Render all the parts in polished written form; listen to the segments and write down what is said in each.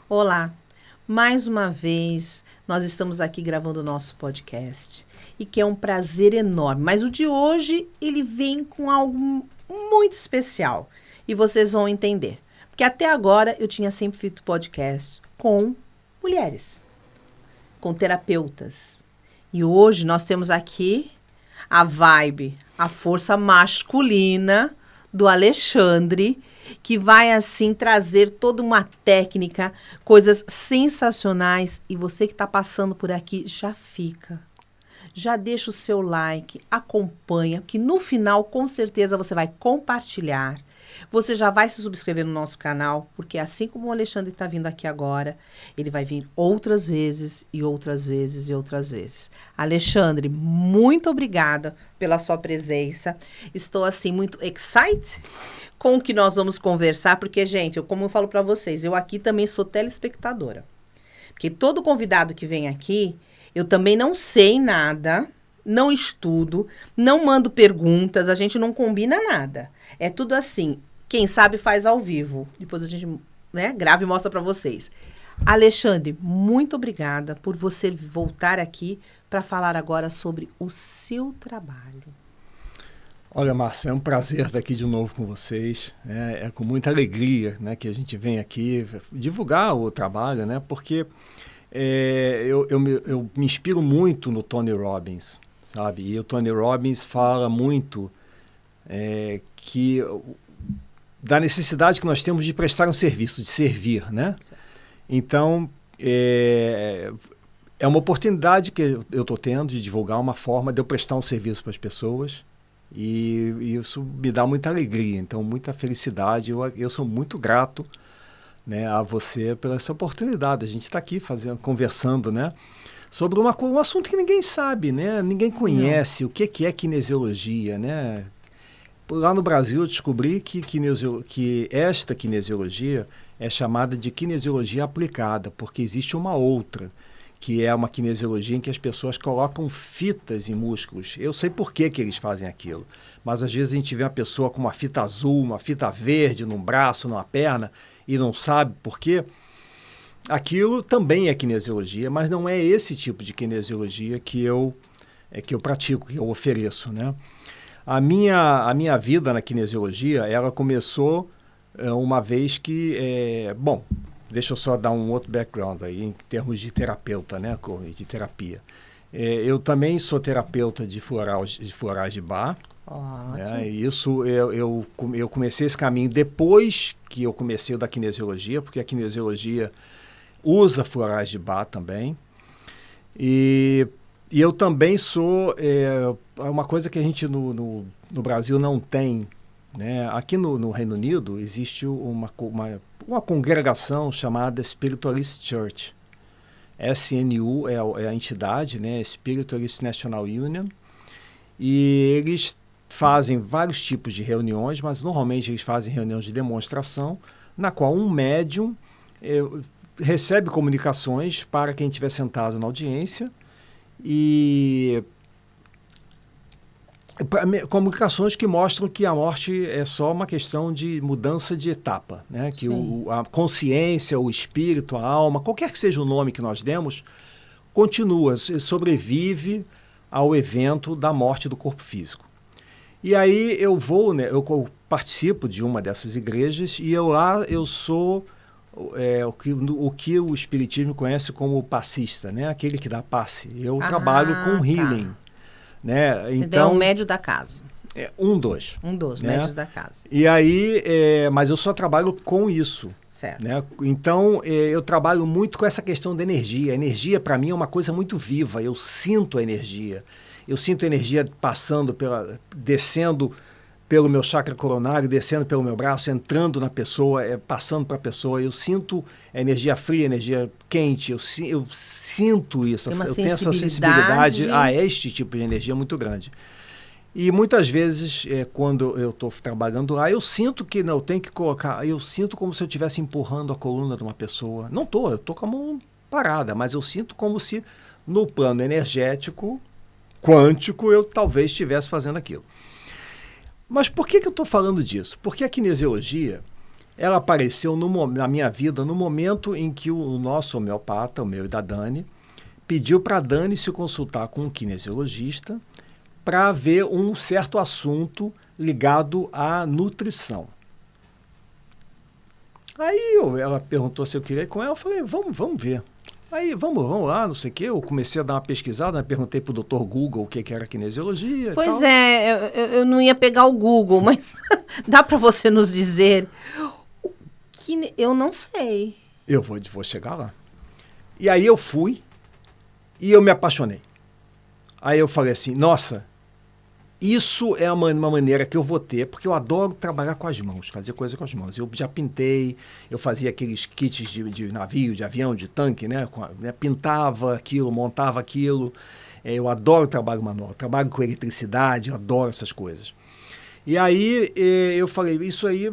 Olá, mais uma vez nós estamos aqui gravando o nosso podcast e que é um prazer enorme, mas o de hoje ele vem com algo muito especial e vocês vão entender, porque até agora eu tinha sempre feito podcast com mulheres, com terapeutas e hoje nós temos aqui a vibe, a força masculina do Alexandre, que vai, assim, trazer toda uma técnica, coisas sensacionais. E você que está passando por aqui, já fica. Já deixa o seu like, acompanha, que no final, com certeza, você vai compartilhar. Você já vai se subscrever no nosso canal, porque assim como o Alexandre está vindo aqui agora, ele vai vir outras vezes e outras vezes e outras vezes. Alexandre, muito obrigada pela sua presença. Estou, assim, muito excited com o que nós vamos conversar, porque, gente, como eu falo para vocês, eu aqui também sou telespectadora. Porque todo convidado que vem aqui, eu também não sei nada, não estudo, não mando perguntas, a gente não combina nada. É tudo assim, quem sabe faz ao vivo. Depois a gente, grava e mostra para vocês. Alexandre, muito obrigada por você voltar aqui para falar agora sobre o seu trabalho. Olha, Márcia, é um prazer estar aqui de novo com vocês. É com muita alegria, né, que a gente vem aqui divulgar o trabalho, né, porque eu me inspiro muito no Tony Robbins, sabe? E o Tony Robbins fala muito da necessidade que nós temos de prestar um serviço, de servir, né? Certo. Então, é uma oportunidade que eu estou tendo de divulgar uma forma de eu prestar um serviço para as pessoas. E isso me dá muita alegria, então muita felicidade. Eu sou muito grato, né, a você pela essa oportunidade. A gente está aqui conversando, né, sobre um assunto que ninguém sabe, né, ninguém conhece. Não. O que é kinesiologia, né? Lá no Brasil eu descobri que esta kinesiologia é chamada de kinesiologia aplicada, porque existe uma outra, que é uma kinesiologia em que as pessoas colocam fitas em músculos. Eu sei por que eles fazem aquilo, mas às vezes a gente vê uma pessoa com uma fita azul, uma fita verde num braço, numa perna, e não sabe por quê. Aquilo também é kinesiologia, mas não é esse tipo de kinesiologia que eu pratico, que eu ofereço, né? A minha vida na kinesiologia, ela começou uma vez que... Deixa eu só dar um outro background aí, em termos de terapeuta, né? De terapia. Eu também sou terapeuta de florais de Bach. Né? Isso, eu comecei esse caminho depois que eu comecei o da kinesiologia, porque a kinesiologia usa florais de Bach também. E eu também sou... uma coisa que a gente no Brasil não tem, né? Aqui no Reino Unido existe uma congregação chamada Spiritualist Church. SNU é a entidade, né? Spiritualist National Union. E eles fazem vários tipos de reuniões, mas normalmente eles fazem reuniões de demonstração, na qual um médium recebe comunicações para quem estiver sentado na audiência e... comunicações que mostram que a morte é só uma questão de mudança de etapa, né? Que a consciência, o espírito, a alma, qualquer que seja o nome que nós demos, continua, sobrevive ao evento da morte do corpo físico. E aí eu vou, né, eu participo de uma dessas igrejas e eu sou o que o espiritismo conhece como passista, né? Aquele que dá passe. Eu trabalho com healing. Né? Você então, é um médio da casa. Um dos né? Médios da casa. E aí, mas eu só trabalho com isso. Certo. Né? Então, eu trabalho muito com essa questão da energia. A energia, para mim, é uma coisa muito viva. Eu sinto a energia. Eu sinto a energia descendo pelo meu chakra coronário, descendo pelo meu braço, entrando na pessoa, passando para a pessoa. Eu sinto a energia fria, a energia quente. Eu sinto isso. Eu tenho essa sensibilidade a este tipo de energia muito grande. E muitas vezes, quando eu estou trabalhando lá, eu sinto que eu tenho que colocar... Eu sinto como se eu estivesse empurrando a coluna de uma pessoa. Não estou, eu estou com a mão parada, mas eu sinto como se no plano energético, quântico, eu talvez estivesse fazendo aquilo. Mas por que eu estou falando disso? Porque a kinesiologia, ela apareceu na minha vida no momento em que o nosso homeopata, o meu e da Dani, pediu para a Dani se consultar com um kinesiologista para ver um certo assunto ligado à nutrição. Aí ela perguntou se eu queria ir com ela, eu falei, vamos ver. Aí, vamos lá, não sei o quê. Eu comecei a dar uma pesquisada, né? Perguntei para o Dr. Google o que era kinesiologia. Pois é, eu não ia pegar o Google, mas dá para você nos dizer que eu não sei. Eu vou chegar lá. E aí eu fui e eu me apaixonei. Aí eu falei assim, nossa, isso é uma maneira que eu vou ter, porque eu adoro trabalhar com as mãos, fazer coisa com as mãos. Eu já pintei, eu fazia aqueles kits de navio, de avião, de tanque, né? Pintava aquilo, montava aquilo. Eu adoro trabalho manual, trabalho com eletricidade, eu adoro essas coisas. E aí eu falei, isso aí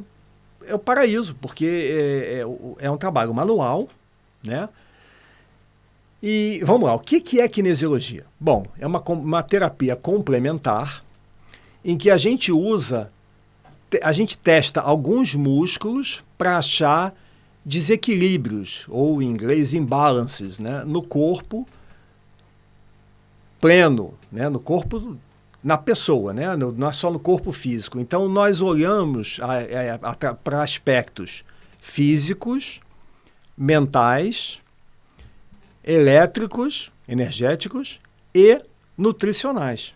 é o paraíso, porque é um trabalho manual, né? E vamos lá, o que é kinesiologia? Bom, é uma terapia complementar em que a gente testa alguns músculos para achar desequilíbrios, ou em inglês imbalances, né, no corpo pleno, né, no corpo, na pessoa, né, não é só no corpo físico. Então, nós olhamos para aspectos físicos, mentais, elétricos, energéticos e nutricionais.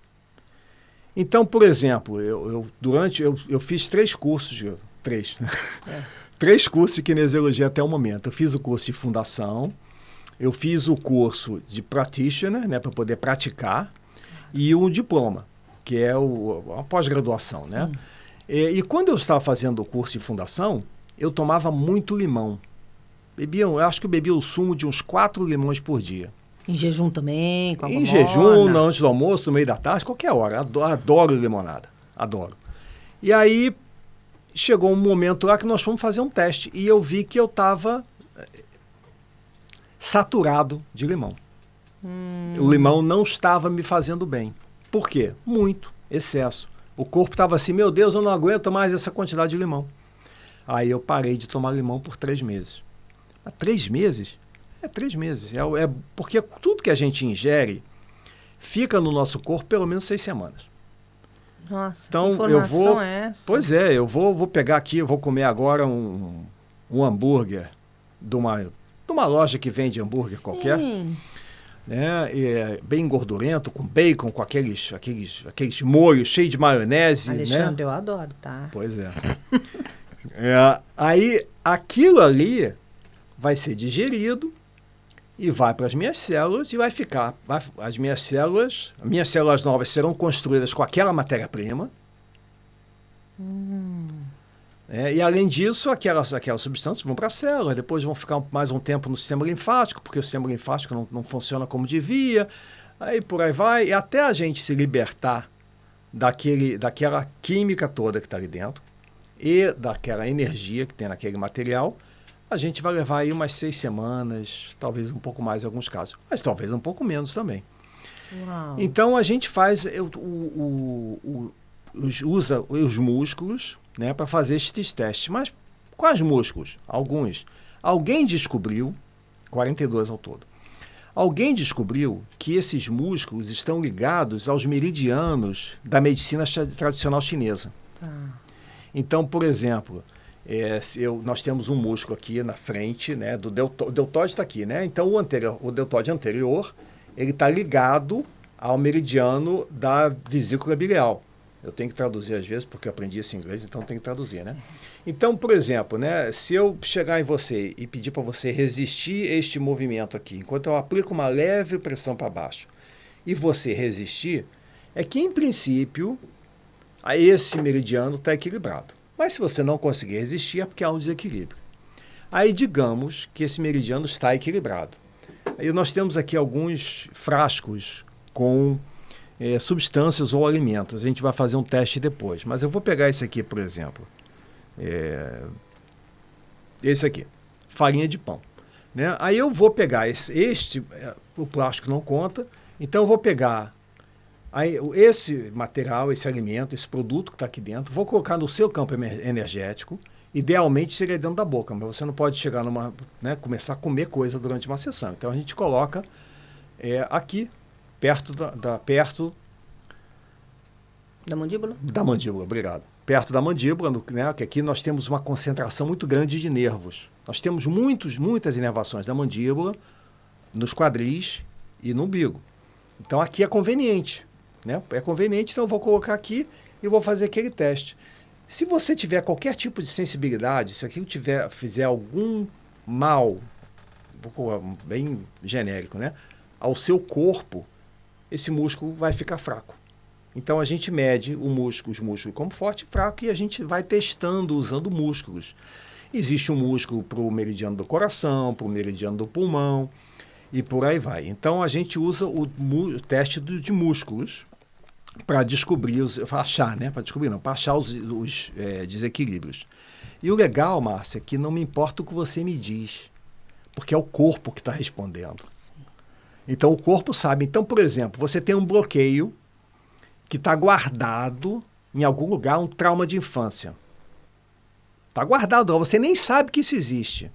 Então, por exemplo, eu fiz 3 cursos, três cursos de kinesiologia até o momento. Eu fiz o curso de fundação, eu fiz o curso de practitioner, né, para poder praticar, e um diploma, que é a pós-graduação, né? E quando eu estava fazendo o curso de fundação, eu tomava muito limão. Eu acho que eu bebia o sumo de uns 4 limões por dia. Em jejum também? Com em jejum, antes do almoço, no meio da tarde, qualquer hora. Adoro limonada. Adoro. E aí, chegou um momento lá que nós fomos fazer um teste. E eu vi que eu estava saturado de limão. O limão não estava me fazendo bem. Por quê? Muito. Excesso. O corpo estava assim, meu Deus, eu não aguento mais essa quantidade de limão. Aí eu parei de tomar limão por 3 meses. 3 meses? 3 meses. Porque tudo que a gente ingere fica no nosso corpo pelo menos 6 semanas. Nossa, então, que informação é essa? Pois é, eu vou pegar aqui, eu vou comer agora um hambúrguer de uma loja que vende hambúrguer qualquer. Né? Bem gordurento, com bacon, com aqueles molhos cheios de maionese. Alexandre, né? Eu adoro, tá? Pois é. Aí, aquilo ali vai ser digerido e vai para as minhas células e vai ficar. As minhas células novas serão construídas com aquela matéria-prima. E além disso, aquelas substâncias vão para a célula, depois vão ficar mais um tempo no sistema linfático, porque o sistema linfático não funciona como devia. Aí por aí vai, e até a gente se libertar daquela química toda que está ali dentro e daquela energia que tem naquele material, a gente vai levar aí umas 6 semanas, talvez um pouco mais em alguns casos, mas talvez um pouco menos também. Uau. Então a gente faz, usa os músculos, né, para fazer estes testes. Mas quais músculos? Alguns. Alguém descobriu, 42 ao todo, alguém descobriu que esses músculos estão ligados aos meridianos da medicina tradicional chinesa. Então, por exemplo, nós temos um músculo aqui na frente, né, o deltóide está aqui, né? Então o deltóide anterior ele está ligado ao meridiano da vesícula biliar. Eu tenho que traduzir às vezes, porque eu aprendi esse inglês, então tenho que traduzir, né? Então, por exemplo, né, se eu chegar em você e pedir para você resistir este movimento aqui, enquanto eu aplico uma leve pressão para baixo, e você resistir, é que, em princípio, esse meridiano está equilibrado. Mas se você não conseguir resistir, é porque há um desequilíbrio. Aí, digamos que esse meridiano está equilibrado. Aí nós temos aqui alguns frascos com substâncias ou alimentos. A gente vai fazer um teste depois. Mas eu vou pegar esse aqui, por exemplo. Esse aqui. Farinha de pão. Né? Aí eu vou pegar o plástico não conta. Então eu vou pegar esse material, esse alimento, esse produto que está aqui dentro, vou colocar no seu campo energético Idealmente seria dentro da boca, mas você não pode chegar começar a comer coisa durante uma sessão. Então a gente coloca aqui, perto perto da mandíbula? Da mandíbula, obrigado. Perto da mandíbula, que aqui nós temos uma concentração muito grande de nervos. Nós temos muitas inervações da mandíbula, nos quadris e no umbigo. Então aqui é conveniente, né? É conveniente, então eu vou colocar aqui e vou fazer aquele teste. Se você tiver qualquer tipo de sensibilidade, se aquilo fizer algum mal, vou colocar bem genérico, né? Ao seu corpo, esse músculo vai ficar fraco. Então a gente mede os músculos como forte e fraco e a gente vai testando usando músculos. Existe um músculo para o meridiano do coração, para o meridiano do pulmão e por aí vai. Então a gente usa o teste de músculos para descobrir, para achar os desequilíbrios. E o legal, Márcia, é que não me importa o que você me diz, porque é o corpo que está respondendo. Sim. Então o corpo sabe. Então, por exemplo, você tem um bloqueio que está guardado em algum lugar, um trauma de infância. Está guardado, você nem sabe que isso existe.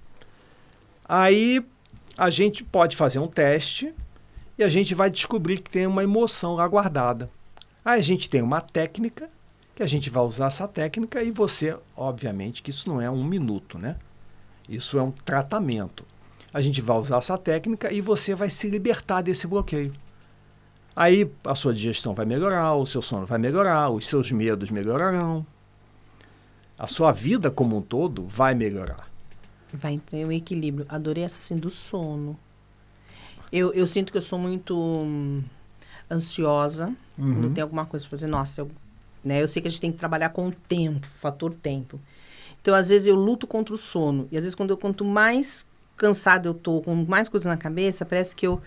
Aí a gente pode fazer um teste e a gente vai descobrir que tem uma emoção lá guardada. Aí a gente tem uma técnica, que a gente vai usar essa técnica e você, obviamente, que isso não é 1 minuto, né? Isso é um tratamento. A gente vai usar essa técnica e você vai se libertar desse bloqueio. Aí a sua digestão vai melhorar, o seu sono vai melhorar, os seus medos melhorarão. A sua vida como um todo vai melhorar. Vai ter um equilíbrio. Adorei essa assim do sono. Eu sinto que eu sou muito ansiosa quando tem alguma coisa para fazer. Nossa, eu sei que a gente tem que trabalhar com o tempo, fator tempo. Então, às vezes, eu luto contra o sono. E, às vezes, quanto mais cansada eu tô, com mais coisas na cabeça, parece que eu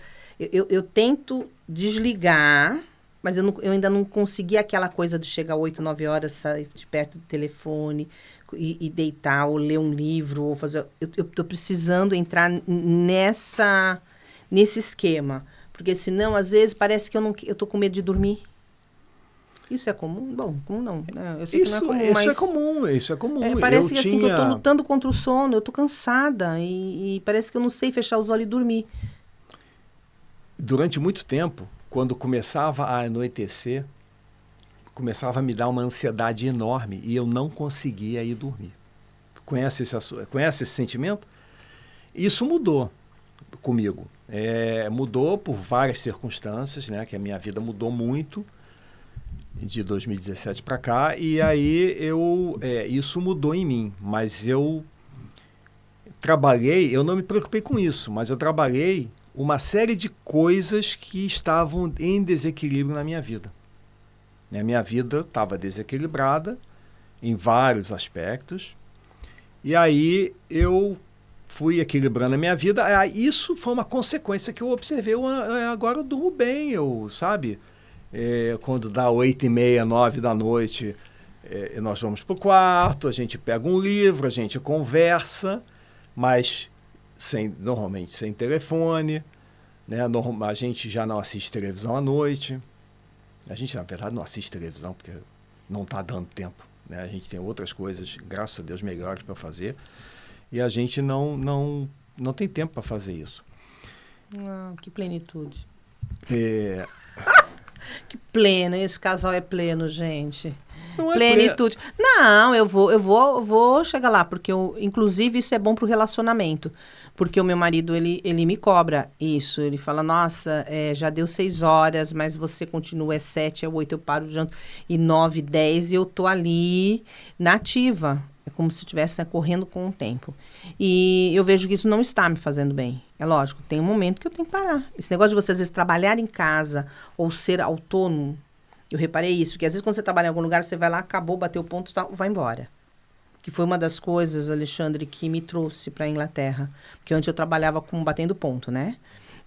tento desligar, mas eu ainda não consegui aquela coisa de chegar 8, 9 horas, sair de perto do telefone e deitar, ou ler um livro, ou fazer... Eu tô precisando entrar nesse esquema. Porque senão, às vezes, parece que eu tô com medo de dormir. Isso é comum? Bom, comum não. Eu sei que não é comum, mas... Isso é comum. Parece que assim, que eu tô lutando contra o sono, eu tô cansada e parece que eu não sei fechar os olhos e dormir. Durante muito tempo, quando começava a anoitecer, começava a me dar uma ansiedade enorme e eu não conseguia ir dormir. Conhece esse sentimento? Isso mudou comigo. Mudou por várias circunstâncias, né? Que a minha vida mudou muito de 2017 para cá, e aí isso mudou em mim, mas eu não me preocupei com isso, mas eu trabalhei uma série de coisas que estavam em desequilíbrio na minha vida. A minha vida estava desequilibrada em vários aspectos, e aí eu fui equilibrando a minha vida. Isso foi uma consequência que eu observei. Agora eu durmo bem, sabe? Quando dá 8h30, 9 da noite, nós vamos para o quarto, a gente pega um livro, a gente conversa, mas normalmente sem telefone, né? A gente já não assiste televisão à noite. A gente, na verdade, não assiste televisão porque não está dando tempo, né? A gente tem outras coisas, graças a Deus, melhores para fazer. E a gente não tem tempo para fazer isso. Que plenitude. Que pleno, esse casal é pleno, gente. Não é plenitude. Não, eu vou chegar lá, porque inclusive isso é bom pro relacionamento. Porque o meu marido, ele me cobra isso. Ele fala, nossa, já deu 6 horas, mas você continua, 7, 8, eu paro de jantar, e 9, 10, e eu tô ali na ativa. É como se eu estivesse correndo com o tempo. E eu vejo que isso não está me fazendo bem. É lógico, tem um momento que eu tenho que parar. Esse negócio de você, às vezes, trabalhar em casa ou ser autônomo, eu reparei isso, que às vezes quando você trabalha em algum lugar, você vai lá, acabou, bateu o ponto, tá, vai embora. Que foi uma das coisas, Alexandre, que me trouxe para a Inglaterra. Porque antes eu trabalhava batendo ponto, né?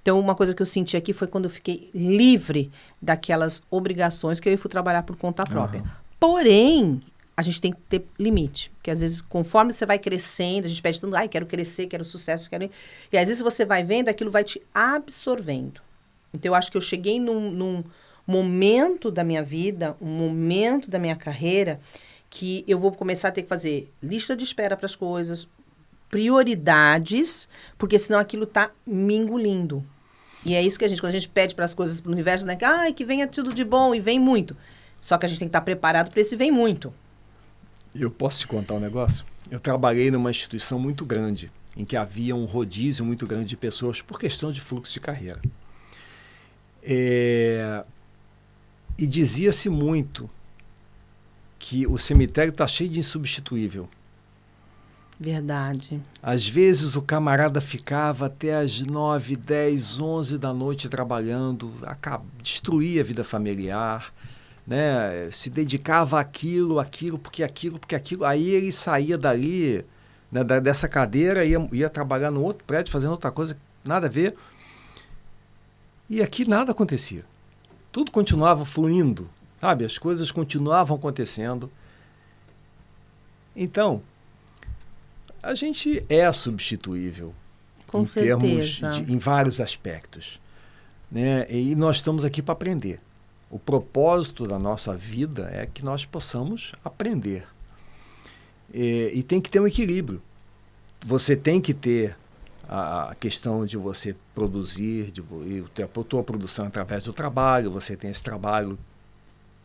Então, uma coisa que eu senti aqui foi quando eu fiquei livre daquelas obrigações que eu fui trabalhar por conta própria. Porém, a gente tem que ter limite. Porque, às vezes, conforme você vai crescendo, a gente pede tanto, quero crescer, quero sucesso, quero... E, às vezes, você vai vendo, aquilo vai te absorvendo. Então, eu acho que eu cheguei num momento da minha vida, um momento da minha carreira, que eu vou começar a ter que fazer lista de espera para as coisas, prioridades, porque senão aquilo tá me engolindo. E é isso que quando a gente pede para as coisas para o universo, né? Que venha tudo de bom e vem muito. Só que a gente tem que estar preparado para esse vem muito. Eu posso te contar um negócio? Eu trabalhei numa instituição muito grande, em que havia um rodízio muito grande de pessoas por questão de fluxo de carreira. E dizia-se muito que o cemitério está cheio de insubstituível. Verdade. Às vezes o camarada ficava até as 9, 10, 11 da noite trabalhando, destruía a vida familiar, né? Se dedicava àquilo, porque aquilo. Aí ele saía dali, né, dessa cadeira, ia trabalhar no outro prédio, fazendo outra coisa, nada a ver. E aqui nada acontecia. Tudo continuava fluindo, sabe? As coisas continuavam acontecendo. Então, a gente é substituível. Com certeza. Em vários aspectos, né? E nós estamos aqui para aprender. O propósito da nossa vida é que nós possamos aprender. E tem que ter um equilíbrio. Você tem que ter a questão de você produzir, de ter a tua produção através do trabalho. Você tem esse trabalho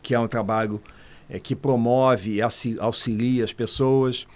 que é um trabalho que promove e auxilia as pessoas.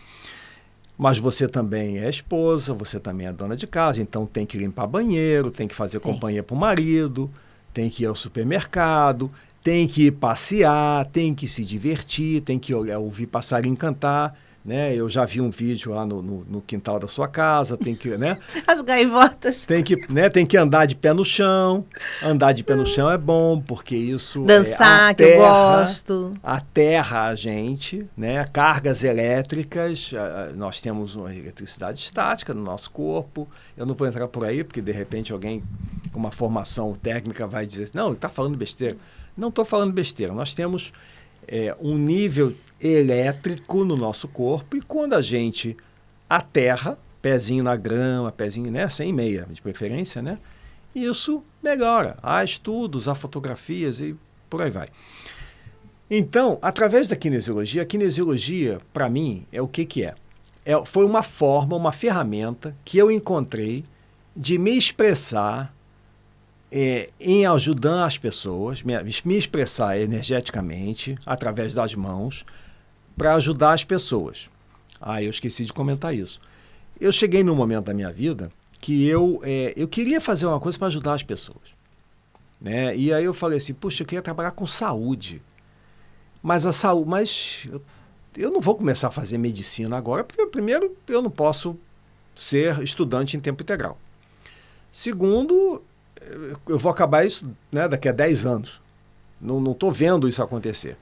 Mas você também é esposa, você também é dona de casa, então tem que limpar banheiro, tem que fazer companhia para o marido, tem que ir ao supermercado, tem que ir passear, tem que se divertir, tem que ouvir passarinho cantar, né? Eu já vi um vídeo lá no quintal da sua casa, tem que, né? As gaivotas. Tem que andar de pé no chão. Andar de pé no chão é bom, porque isso dançar, que eu gosto. Aterra a gente, né? Cargas elétricas, nós temos uma eletricidade estática no nosso corpo. Eu não vou entrar por aí, porque de repente alguém com uma formação técnica vai dizer, não, ele está falando besteira. Não estou falando besteira. Nós temos um nível elétrico no nosso corpo, e quando a gente aterra, pezinho na grama, pezinho, né, sem meia, de preferência, né, isso melhora. Há estudos, há fotografias e por aí vai. Então, através da kinesiologia, a kinesiologia, para mim, é o que é? Foi uma forma, uma ferramenta que eu encontrei de me expressar em ajudar as pessoas, me expressar energeticamente, através das mãos, para ajudar as pessoas. Eu esqueci de comentar isso. Eu cheguei num momento da minha vida que eu queria fazer uma coisa para ajudar as pessoas, né? E aí eu falei assim, puxa, eu queria trabalhar com saúde. Mas eu não vou começar a fazer medicina agora, porque primeiro eu não posso ser estudante em tempo integral. Segundo, eu vou acabar isso, né, daqui a 10 anos. Não estou vendo isso acontecer.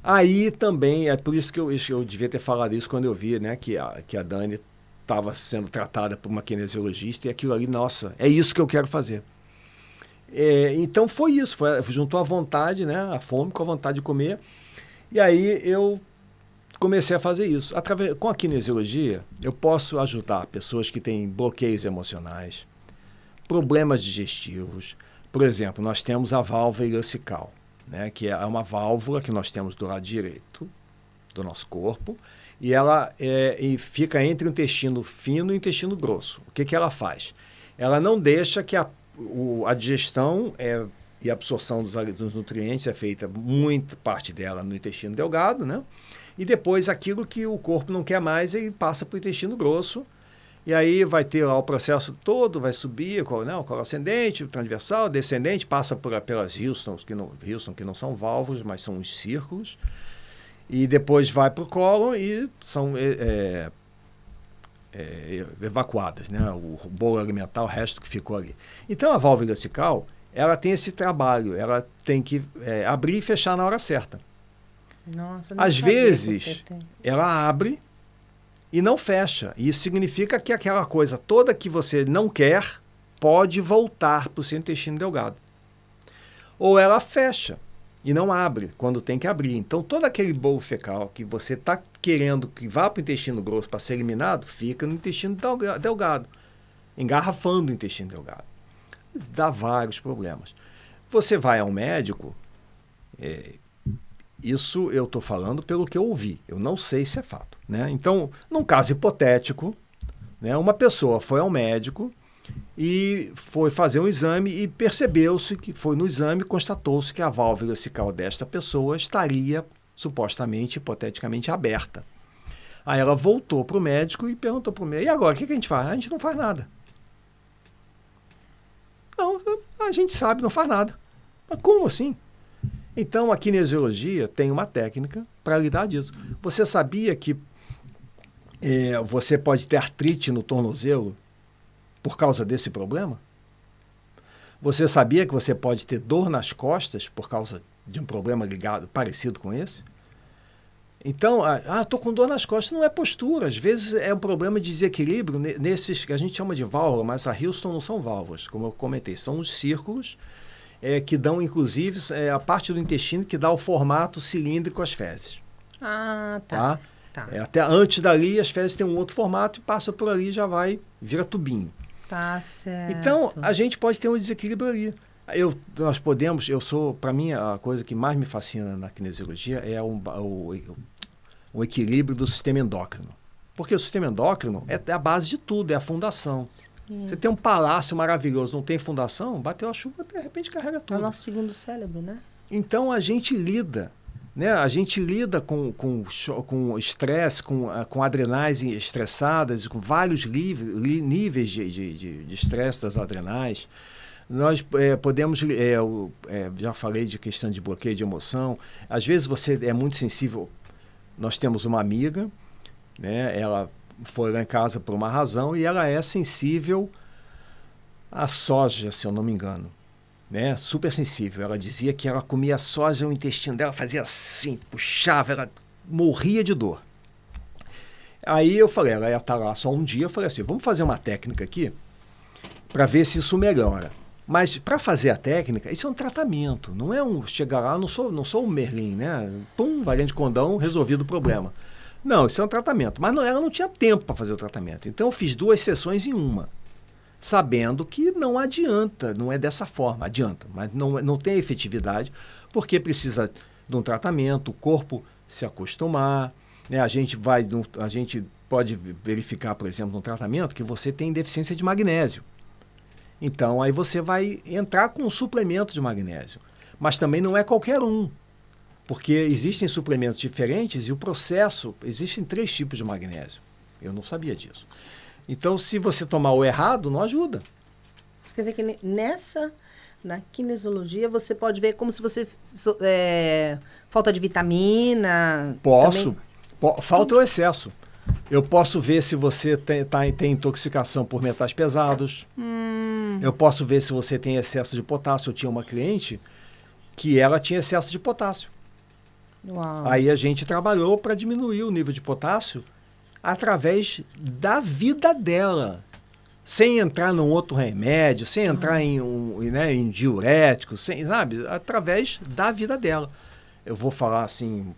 Aí também, é por isso que eu devia ter falado isso quando eu vi, né, que a Dani estava sendo tratada por uma kinesiologista, e aquilo ali, nossa, é isso que eu quero fazer. Então foi isso, juntou a vontade, né, a fome com a vontade de comer, e aí eu comecei a fazer isso. Com a kinesiologia, eu posso ajudar pessoas que têm bloqueios emocionais, problemas digestivos. Por exemplo, nós temos a válvula ileocecal, né, que é uma válvula que nós temos do lado direito do nosso corpo, e ela fica entre o intestino fino e o intestino grosso. O que ela faz? Ela não deixa que a digestão e a absorção dos nutrientes é feita, muita parte dela, no intestino delgado, né? E depois aquilo que o corpo não quer mais, ele passa para o intestino grosso, e aí vai ter lá o processo todo, vai subir, o colo ascendente, o transversal, descendente, passa pelas Houston, que não são válvulas, mas são uns círculos, e depois vai para o cólon e são evacuadas, né? O bolo alimentar, o resto que ficou ali. Então a válvula ileocecal, ela tem esse trabalho, ela tem que abrir e fechar na hora certa. Nossa, não Às vezes, ela abre e não fecha. Isso significa que aquela coisa toda que você não quer pode voltar para o seu intestino delgado. Ou ela fecha e não abre quando tem que abrir. Então, todo aquele bolo fecal que você está querendo que vá para o intestino grosso para ser eliminado, fica no intestino delgado, engarrafando o intestino delgado. Dá vários problemas. Você vai ao médico, Isso eu estou falando pelo que eu ouvi. Eu não sei se é fato, né? Então, num caso hipotético, né, uma pessoa foi ao médico e foi fazer um exame e percebeu-se que foi no exame, constatou-se que a válvula vesical desta pessoa estaria supostamente, hipoteticamente, aberta. Aí ela voltou para o médico e perguntou para o médico, e agora, o que a gente faz? A gente não faz nada. Não, a gente sabe, não faz nada. Mas como assim? Então, a kinesiologia tem uma técnica para lidar disso. Você sabia que você pode ter artrite no tornozelo por causa desse problema? Você sabia que você pode ter dor nas costas por causa de um problema ligado, parecido com esse? Então, estou com dor nas costas. Não é postura. Às vezes é um problema de desequilíbrio nesses que a gente chama de válvula, mas a Houston não são válvulas, como eu comentei. São os círculos que dão, inclusive, a parte do intestino que dá o formato cilíndrico às fezes. Ah, tá. Até antes dali, as fezes têm um outro formato e passa por ali e já vira tubinho. Tá certo. Então, a gente pode ter um desequilíbrio ali. Para mim, a coisa que mais me fascina na kinesiologia é o equilíbrio do sistema endócrino. Porque o sistema endócrino é a base de tudo, é a fundação. Você tem um palácio maravilhoso, não tem fundação, bateu a chuva, de repente carrega tudo. É o nosso segundo cérebro, né? Então a gente lida, né? A gente lida com estresse, com adrenais estressadas, com vários níveis de estresse das adrenais. Nós podemos, já falei de questão de bloqueio de emoção. Às vezes você é muito sensível. Nós temos uma amiga, né? Ela foi lá em casa por uma razão e ela é sensível à soja, se eu não me engano, né? Super sensível. Ela dizia que ela comia soja, o intestino dela fazia assim, puxava, ela morria de dor. Aí eu falei, ela ia estar lá só um dia, eu falei assim, vamos fazer uma técnica aqui para ver se isso melhora. Mas para fazer a técnica, isso é um tratamento, não é chegar lá, não sou o Merlin, né? Pum, varinha de condão, resolvido o problema. Não, isso é um tratamento. Mas ela não tinha tempo para fazer o tratamento. Então eu fiz 2 sessões em uma, sabendo que não adianta, não é dessa forma, adianta, mas não tem efetividade, porque precisa de um tratamento, o corpo se acostumar, né? A gente pode verificar, por exemplo, no tratamento que você tem deficiência de magnésio. Então, aí você vai entrar com um suplemento de magnésio. Mas também não é qualquer um, porque existem suplementos diferentes e o processo... Existem 3 tipos de magnésio. Eu não sabia disso. Então, se você tomar o errado, não ajuda. Isso quer dizer que na kinesiologia, você pode ver como se você... falta de vitamina... Posso. Falta o excesso. Eu posso ver se você tem intoxicação por metais pesados. Eu posso ver se você tem excesso de potássio. Eu tinha uma cliente que ela tinha excesso de potássio. Uau. Aí a gente trabalhou para diminuir o nível de potássio através da vida dela. Sem entrar num outro remédio, sem entrar em diurético, sabe? Através da vida dela. Eu vou falar assim,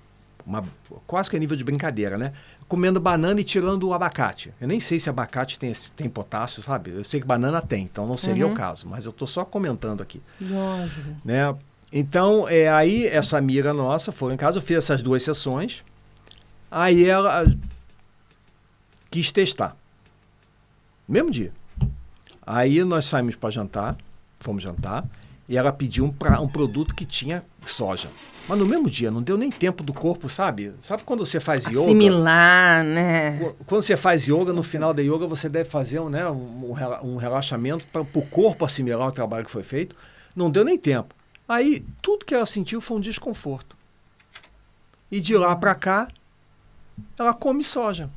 quase que a nível de brincadeira, né? Comendo banana e tirando o abacate. Eu nem sei se abacate tem potássio, sabe? Eu sei que banana tem, então não seria o caso. Mas eu estou só comentando aqui. Lógico. Né? Então, aí essa amiga nossa foi em casa, eu fiz essas 2 sessões. Aí ela quis testar. Mesmo dia. Aí nós saímos para jantar, fomos jantar, e ela pediu um produto que tinha soja. Mas no mesmo dia, não deu nem tempo do corpo, sabe? Sabe quando você faz yoga? Assimilar, né? Quando você faz yoga, no final da yoga, você deve fazer um relaxamento para o corpo assimilar o trabalho que foi feito. Não deu nem tempo. Aí, tudo que ela sentiu foi um desconforto. E de lá para cá, ela come soja.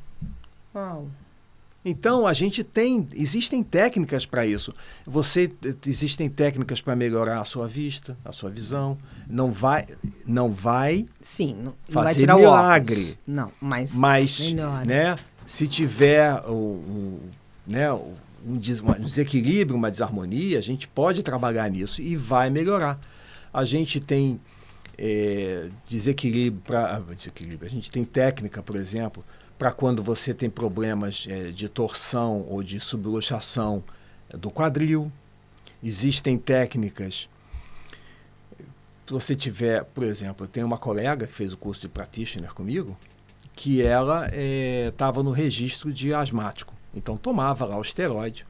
Uau. Então, existem técnicas para isso. Existem técnicas para melhorar a sua vista, a sua visão. Não vai Sim, não fazer vai tirar milagre. O óculos. Não, mas melhora. Né, se tiver um desequilíbrio, uma desarmonia, a gente pode trabalhar nisso e vai melhorar. A gente tem desequilíbrio. A gente tem técnica, por exemplo, para quando você tem problemas de torção ou de subluxação do quadril. Existem técnicas você tiver, por exemplo, eu tenho uma colega que fez o curso de practitioner comigo, que ela estava no registro de asmático. Então tomava lá o esteroide.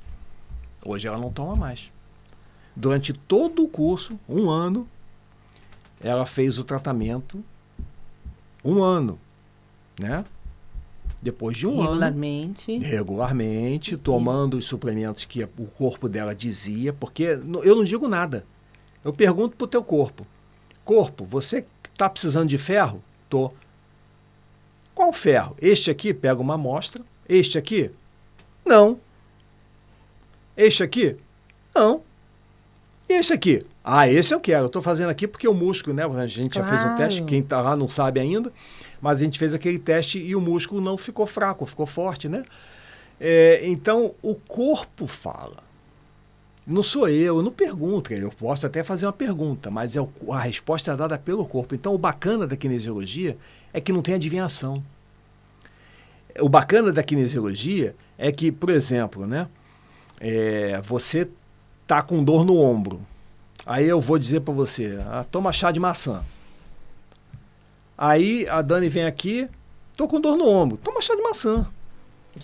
Hoje ela não toma mais. Durante todo o curso, 1 ano, ela fez o tratamento 1 ano, né? Depois de 1 Regularmente. ano, regularmente, tomando os suplementos que o corpo dela dizia, porque eu não digo nada. Eu pergunto pro teu corpo. Corpo, você está precisando de ferro? Tô. Qual ferro? Este aqui, pega uma amostra. Este aqui? Não. Este aqui? Não. E esse aqui? Ah, esse eu quero. Eu estou fazendo aqui porque o músculo, né? A gente já fez um teste, quem está lá não sabe ainda, mas a gente fez aquele teste e o músculo não ficou fraco, ficou forte, né? Então, o corpo fala. Não sou eu não pergunto. Eu posso até fazer uma pergunta, mas a resposta é dada pelo corpo. Então, o bacana da kinesiologia é que não tem adivinhação. O bacana da kinesiologia é que, por exemplo, né? Você tá com dor no ombro. Aí eu vou dizer para você, toma chá de maçã. Aí a Dani vem aqui, tô com dor no ombro, toma chá de maçã.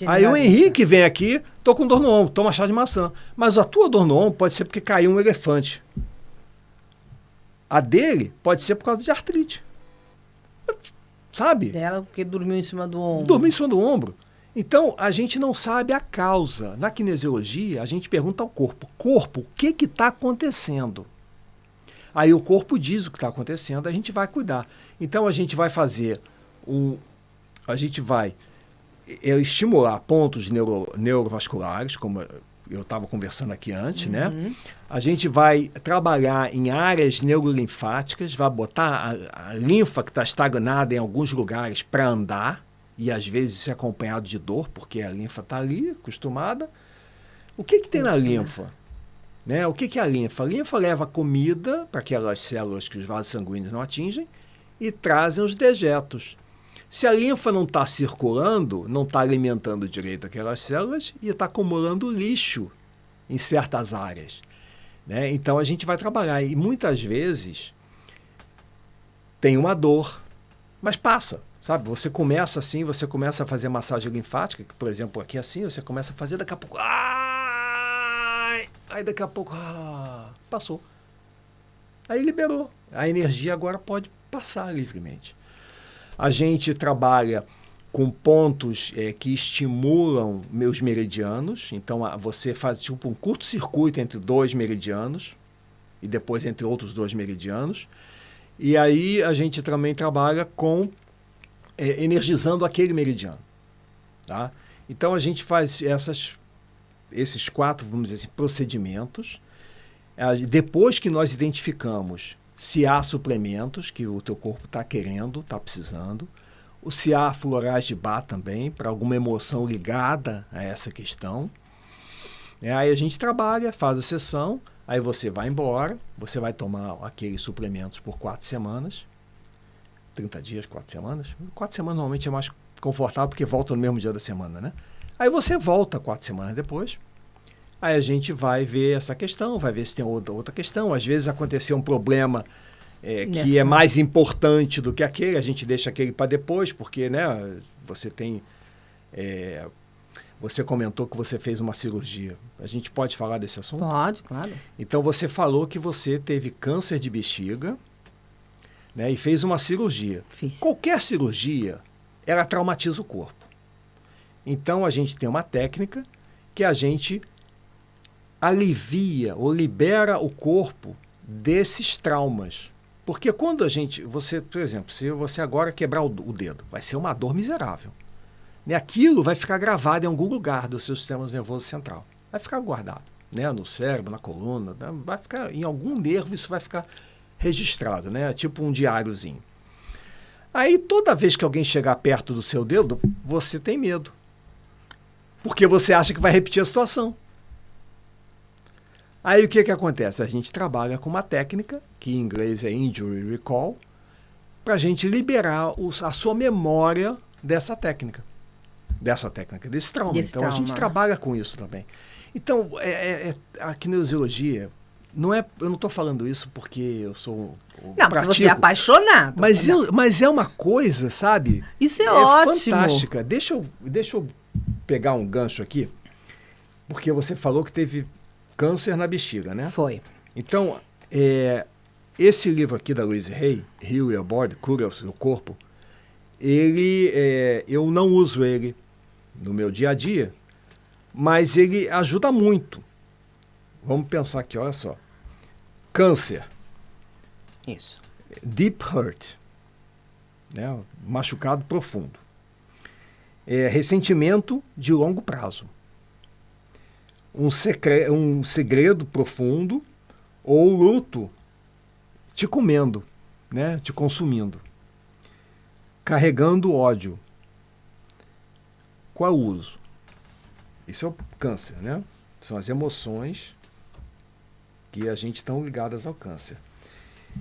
Aí o Henrique vem aqui, tô com dor no ombro, toma chá de maçã. Mas a tua dor no ombro pode ser porque caiu um elefante. A dele pode ser por causa de artrite. Sabe? Dela porque dormiu em cima do ombro. Dormiu em cima do ombro. Então, a gente não sabe a causa. Na kinesiologia, a gente pergunta ao corpo. Corpo, o que está acontecendo? Aí o corpo diz o que está acontecendo, a gente vai cuidar. Então, a gente vai fazer a gente vai estimular pontos neurovasculares, como eu estava conversando aqui antes, né? A gente vai trabalhar em áreas neurolinfáticas, vai botar a linfa que está estagnada em alguns lugares para andar, e às vezes isso é acompanhado de dor, porque a linfa está ali, acostumada. O que tem na linfa? Né? O que é a linfa? A linfa leva comida para aquelas células que os vasos sanguíneos não atingem e trazem os dejetos. Se a linfa não está circulando, não está alimentando direito aquelas células e está acumulando lixo em certas áreas. Né? Então a gente vai trabalhar e muitas vezes tem uma dor, mas passa. Sabe, você começa assim, você começa a fazer massagem linfática, que, por exemplo, aqui assim, você começa a fazer, daqui a pouco, aí daqui a pouco, passou. Aí liberou. A energia agora pode passar livremente. A gente trabalha com pontos que estimulam meus meridianos, então você faz tipo um curto-circuito entre 2 meridianos e depois entre outros 2 meridianos. E aí a gente também trabalha com energizando aquele meridiano. Tá? Então, a gente faz esses 4, vamos dizer assim, procedimentos. Depois que nós identificamos se há suplementos que o teu corpo está querendo, está precisando, se há florais de Bach também, para alguma emoção ligada a essa questão. Aí a gente trabalha, faz a sessão, aí você vai embora, você vai tomar aqueles suplementos por 4 semanas, 30 dias, 4 semanas. 4 semanas normalmente é mais confortável porque volta no mesmo dia da semana, né? Aí você volta 4 semanas depois. Aí a gente vai ver essa questão, vai ver se tem outra questão. Às vezes aconteceu um problema que é mais importante do que aquele, a gente deixa aquele para depois, porque, né, você tem... você comentou que você fez uma cirurgia. A gente pode falar desse assunto? Pode, claro. Então você falou que você teve câncer de bexiga, né, e fez uma cirurgia. Fiz. Qualquer cirurgia, ela traumatiza o corpo. Então, a gente tem uma técnica que a gente alivia ou libera o corpo desses traumas. Porque quando você, por exemplo, se você agora quebrar o dedo, vai ser uma dor miserável. Né? Aquilo vai ficar gravado em algum lugar do seu sistema nervoso central. Vai ficar guardado, né? No cérebro, na coluna, né? Vai ficar em algum nervo, isso vai ficar registrado, né? Tipo um diáriozinho. Aí, toda vez que alguém chegar perto do seu dedo, você tem medo. Porque você acha que vai repetir a situação. Aí, o que acontece? A gente trabalha com uma técnica, que em inglês é Injury Recall, para a gente liberar a sua memória dessa técnica. Desse trauma. Então, a gente trabalha com isso também. Então, a kinesiologia, eu não estou falando isso porque eu sou Não, porque você é apaixonado. Mas é uma coisa, sabe? Isso é ótimo. Fantástica. Deixa eu pegar um gancho aqui, porque você falou que teve câncer na bexiga, né? Foi. Então, esse livro aqui da Louise Hay, Heal Your Body, Cura o Seu Corpo, eu não uso ele no meu dia a dia, mas ele ajuda muito. Vamos pensar aqui, olha só. Câncer. Isso. Deep hurt. Né? Machucado profundo. Ressentimento de longo prazo. Um segredo profundo ou luto te comendo, né? Te consumindo. Carregando ódio. Qual é o uso? Isso é o câncer, né? São as emoções que a gente estão ligadas ao câncer.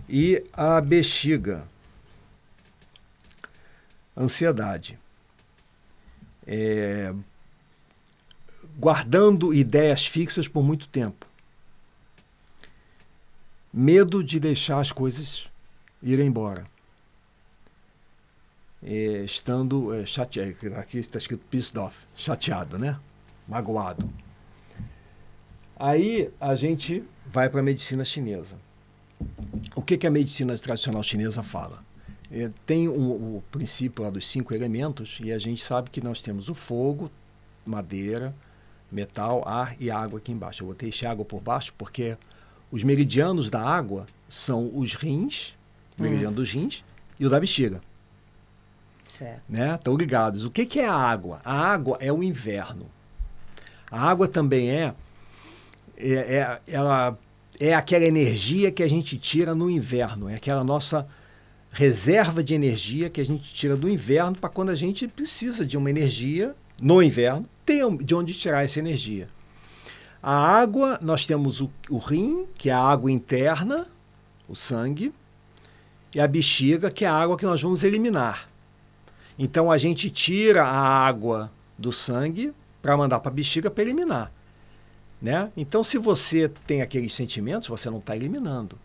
E a bexiga, ansiedade, guardando ideias fixas por muito tempo, medo de deixar as coisas irem embora, estando chateado, aqui está escrito pissed off, chateado, né? Magoado. Aí a gente vai para a medicina chinesa. O que a medicina tradicional chinesa fala? Tem o princípio lá dos 5 elementos e a gente sabe que nós temos o fogo, madeira, metal, ar e água aqui embaixo. Eu botei água por baixo porque os meridianos da água são os rins, o meridiano dos rins e o da bexiga. Certo. Né? Estão ligados. O que é a água? A água é o inverno. A água também ela é aquela energia que a gente tira no inverno, é aquela nossa reserva de energia que a gente tira do inverno para quando a gente precisa de uma energia no inverno, tem de onde tirar essa energia. A água, nós temos o rim, que é a água interna, o sangue, e a bexiga, que é a água que nós vamos eliminar. Então a gente tira a água do sangue para mandar para a bexiga para eliminar. Né? Então, se você tem aqueles sentimentos, você não está eliminando.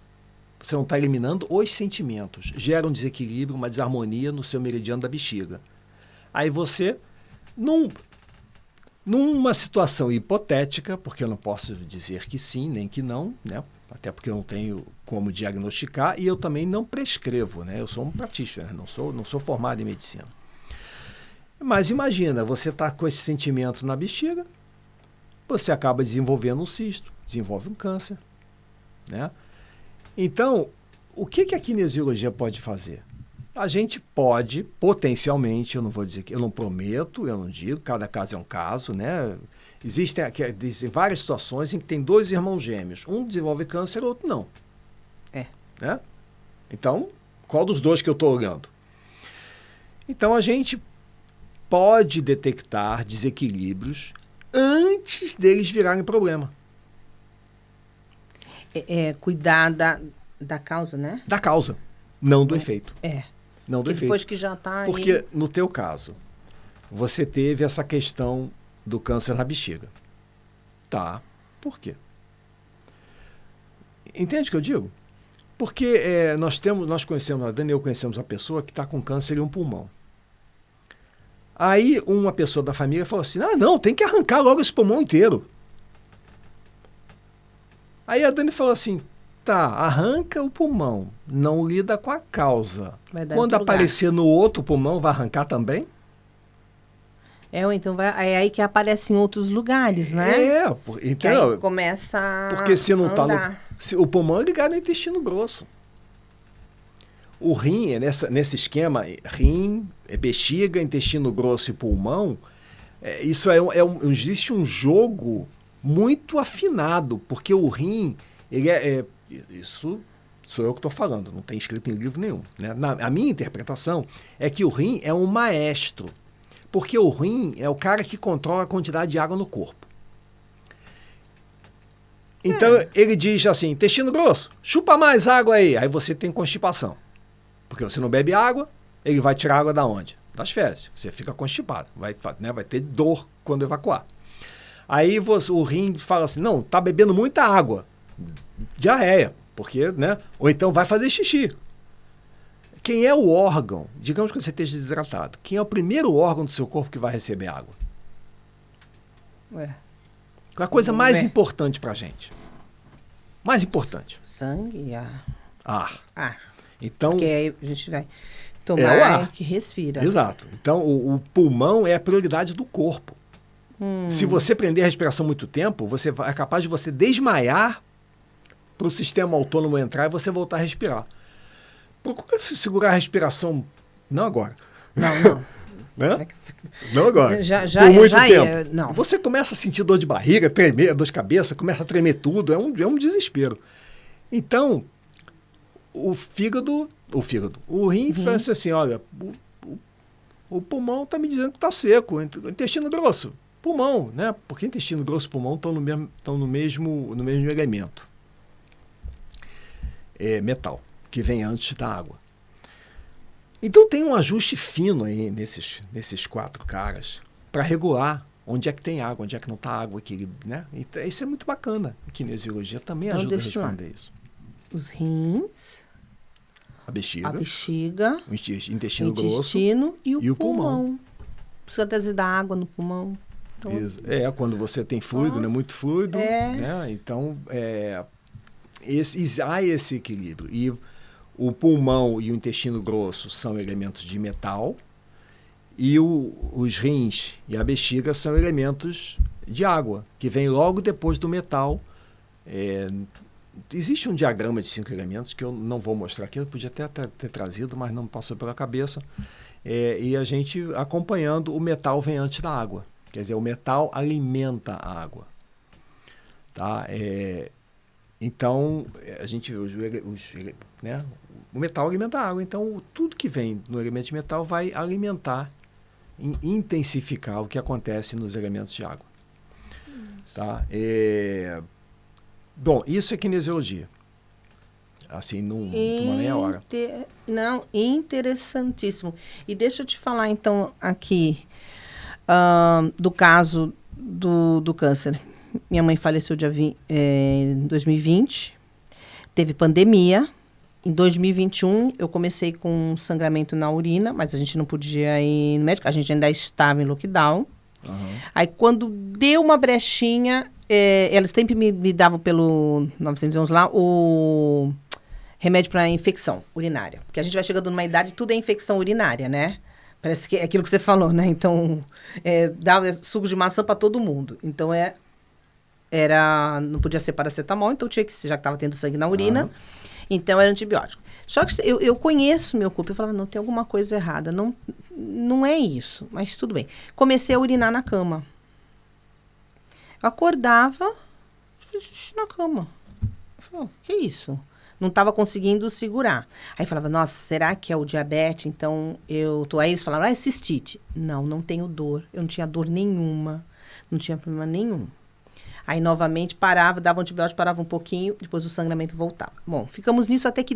Você não está eliminando os sentimentos. Gera um desequilíbrio, uma desarmonia no seu meridiano da bexiga. Aí você, numa situação hipotética, porque eu não posso dizer que sim, nem que não, né? Até porque eu não tenho como diagnosticar e eu também não prescrevo, né? Eu sou um practitioner, não sou formado em medicina. Mas imagina, você está com esse sentimento na bexiga, você acaba desenvolvendo um cisto, desenvolve um câncer. Né? Então, o que a kinesiologia pode fazer? A gente pode, potencialmente, eu não vou dizer que eu não prometo, eu não digo, cada caso é um caso, né? Existem várias situações em que tem 2 irmãos gêmeos. Um desenvolve câncer, o outro não. Né? Então, qual dos 2 que eu estou olhando? Então, a gente pode detectar desequilíbrios antes deles virarem problema. Cuidar da causa, né? Da causa, não do efeito. Não do efeito. Depois que já está Porque, no teu caso, você teve essa questão do câncer na bexiga. Tá. Por quê? Entende o que eu digo? Porque nós conhecemos, a Dani e eu conhecemos uma pessoa que está com câncer em um pulmão. Aí uma pessoa da família falou assim, não, tem que arrancar logo esse pulmão inteiro. Aí a Dani falou assim, tá, arranca o pulmão, não lida com a causa. Quando aparecer no outro pulmão, vai arrancar também? Ou então é aí que aparece em outros lugares, né? Então, aí começa porque se não está o pulmão é ligado no intestino grosso. O rim, nesse esquema, rim, bexiga, intestino grosso e pulmão, existe um jogo muito afinado, porque o rim, isso sou eu que estou falando, não tem escrito em livro nenhum. Né? A minha interpretação é que o rim é um maestro, porque o rim é o cara que controla a quantidade de água no corpo. Então, ele diz assim, intestino grosso, chupa mais água aí você tem constipação. Porque você não bebe água, ele vai tirar água da onde? Das fezes. Você fica constipado, vai ter dor quando evacuar. Aí o rim fala assim, não, tá bebendo muita água. Diarreia, porque, né? Ou então vai fazer xixi. Quem é o órgão, digamos que você esteja desidratado, quem é o primeiro órgão do seu corpo que vai receber água? Ué. A coisa mais importante pra gente. Mais importante. Sangue e ar. Ar. Então, porque aí a gente vai tomar o ar que respira. Exato. Então, o pulmão é a prioridade do corpo. Se você prender a respiração muito tempo, é capaz de você desmaiar para o sistema autônomo entrar e você voltar a respirar. Procura segurar a respiração, não agora. Não. Né? Não agora. Já por muito tempo. Não. Você começa a sentir dor de barriga, tremer, dor de cabeça, começa a tremer tudo, é um desespero. Então, o rim fala assim, olha, o pulmão está me dizendo que está seco, o intestino grosso, pulmão, né? Porque intestino grosso e pulmão estão no mesmo elemento. É metal, que vem antes da água. Então tem um ajuste fino aí nesses 4 caras para regular onde é que tem água, onde é que não está água, né? Então, isso é muito bacana. A kinesiologia também ajuda a responder isso. Os rins, a bexiga, o intestino grosso e o pulmão. Precisa dar água no pulmão. Então, quando você tem fluido, né? Muito fluido, né? Então, há esse equilíbrio. E o pulmão e o intestino grosso são elementos de metal e os rins e a bexiga são elementos de água, que vem logo depois do metal. Existe um diagrama de 5 elementos que eu não vou mostrar aqui, eu podia até ter trazido, mas não me passou pela cabeça. E a gente, acompanhando, o metal vem antes da água. Quer dizer, o metal alimenta a água. Tá? Então, a gente né? O metal alimenta a água. Então, tudo que vem no elemento de metal vai alimentar, intensificar o que acontece nos elementos de água. Tá? Bom, isso é kinesiologia. Assim, numa meia hora. Não, interessantíssimo. E deixa eu te falar, então, aqui do caso do câncer. Minha mãe faleceu em 2020. Teve pandemia. Em 2021, eu comecei com sangramento na urina, mas a gente não podia ir no médico. A gente ainda estava em lockdown. Aí, quando deu uma brechinha, elas sempre me davam pelo 911 lá o remédio para infecção urinária. Porque a gente vai chegando numa idade, tudo é infecção urinária, né? Parece que é aquilo que você falou, né? Então, dava suco de maçã para todo mundo. Então, não podia ser paracetamol, então tinha que, já que estava tendo sangue na urina, então era antibiótico. Só que eu conheço meu corpo, eu falava, não, tem alguma coisa errada, não é isso, mas tudo bem. Comecei a urinar na cama. Eu acordava, na cama. Eu falava, que isso? Não estava conseguindo segurar. Aí falava, nossa, será que é o diabetes? Então, aí eles falaram, é cistite. Não tenho dor. Eu não tinha dor nenhuma. Não tinha problema nenhum. Aí, novamente, dava antibiótico, parava um pouquinho, depois o sangramento voltava. Bom, ficamos nisso até que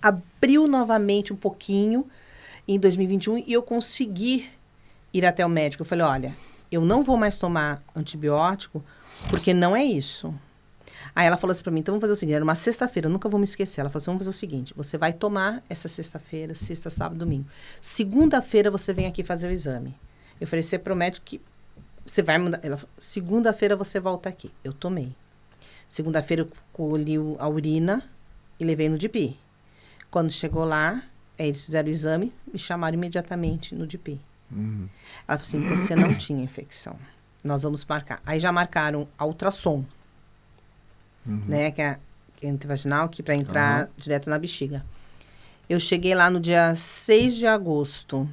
abriu novamente um pouquinho em 2021 e eu consegui ir até o médico. Eu falei, olha, eu não vou mais tomar antibiótico porque não é isso. Aí ela falou assim pra mim, então vamos fazer o seguinte, era uma sexta-feira, eu nunca vou me esquecer. Ela falou assim, vamos fazer o seguinte, você vai tomar essa sexta-feira, sexta, sábado, domingo. Segunda-feira você vem aqui fazer o exame. Eu falei, você promete que você vai mudar? Ela falou, segunda-feira você volta aqui. Eu tomei. Segunda-feira eu colhi a urina e levei no DP. Quando chegou lá, eles fizeram o exame, me chamaram imediatamente no DP. Ela falou assim, você não tinha infecção. Nós vamos marcar. Aí já marcaram a ultrassom. Né, que é intravaginal, que para entrar direto na bexiga. Eu cheguei lá no dia 6 de agosto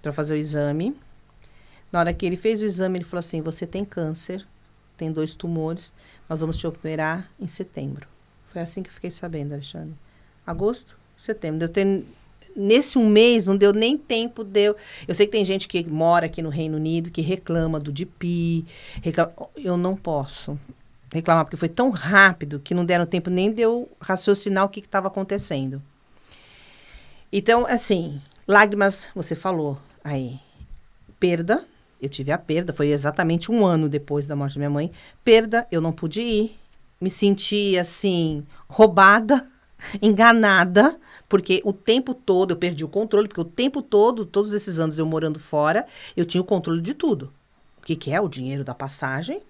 para fazer o exame. Na hora que ele fez o exame, ele falou assim, você tem câncer, tem 2 tumores, nós vamos te operar em setembro. Foi assim que eu fiquei sabendo, Alexandre. Agosto, setembro. Nesse um mês, não deu nem tempo, Eu sei que tem gente que mora aqui no Reino Unido, que reclama do DP, eu não posso reclamar, porque foi tão rápido que não deram tempo nem de eu raciocinar o que estava acontecendo. Então, assim, lágrimas, você falou aí, perda, eu tive a perda, foi exatamente 1 ano depois da morte da minha mãe, perda, eu não pude ir, me senti, assim, roubada, enganada, porque o tempo todo eu perdi o controle, porque o tempo todo, todos esses anos eu morando fora, eu tinha o controle de tudo. O que é? O dinheiro da passagem.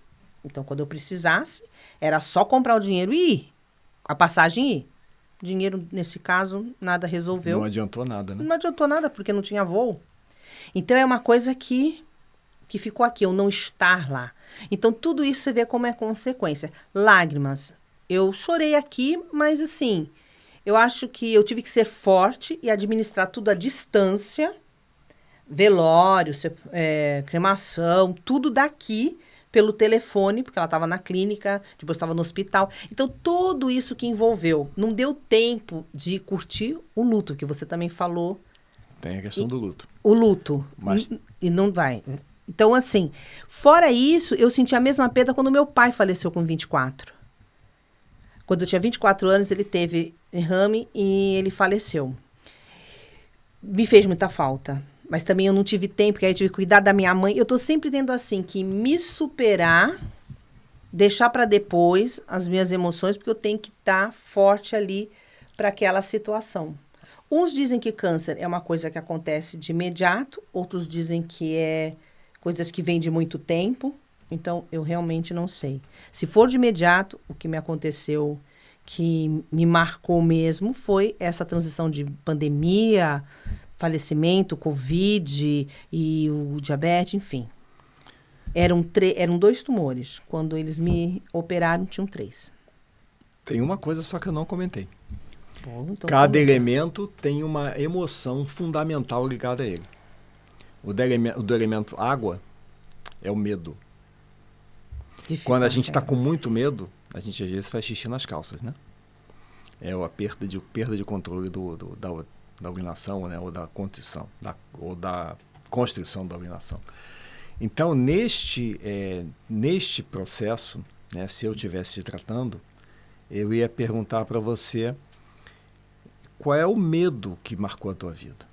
Então, quando eu precisasse, era só comprar o dinheiro e ir. A passagem e ir. Dinheiro, nesse caso, nada resolveu. Não adiantou nada, né? Não adiantou nada, porque não tinha voo. Então, é uma coisa que ficou aqui, eu não estar lá. Então, tudo isso você vê como é consequência. Lágrimas. Eu chorei aqui, mas assim, eu acho que eu tive que ser forte e administrar tudo à distância. Velório, cremação, tudo daqui, pelo telefone, porque ela estava na clínica, depois estava no hospital. Então, tudo isso que envolveu. Não deu tempo de curtir o luto, que você também falou. Tem a questão do luto. O luto. Mas... E não vai. Então, assim, fora isso, eu senti a mesma perda quando meu pai faleceu com 24. Quando eu tinha 24 anos, ele teve derrame e ele faleceu. Me fez muita falta. Mas também eu não tive tempo, porque aí eu tive que cuidar da minha mãe. Eu tô sempre tendo, assim, que me superar, deixar para depois as minhas emoções, porque eu tenho que estar forte ali para aquela situação. Uns dizem que câncer é uma coisa que acontece de imediato, outros dizem que é coisas que vêm de muito tempo. Então, eu realmente não sei. Se for de imediato, o que me aconteceu, que me marcou mesmo, foi essa transição de pandemia, falecimento, Covid e o diabetes, enfim. Eram 2 tumores. Quando eles me operaram, tinham 3. Tem uma coisa só que eu não comentei. Bom, então Cada elemento tem uma emoção fundamental ligada a ele. O do elemento água é o medo. Quando a gente está com muito medo, a gente às vezes faz xixi nas calças, né? É a perda de controle da urinação, né? Ou da contrição, ou da constrição da urinação. Então, neste processo, né, se eu estivesse te tratando, eu ia perguntar para você qual é o medo que marcou a tua vida.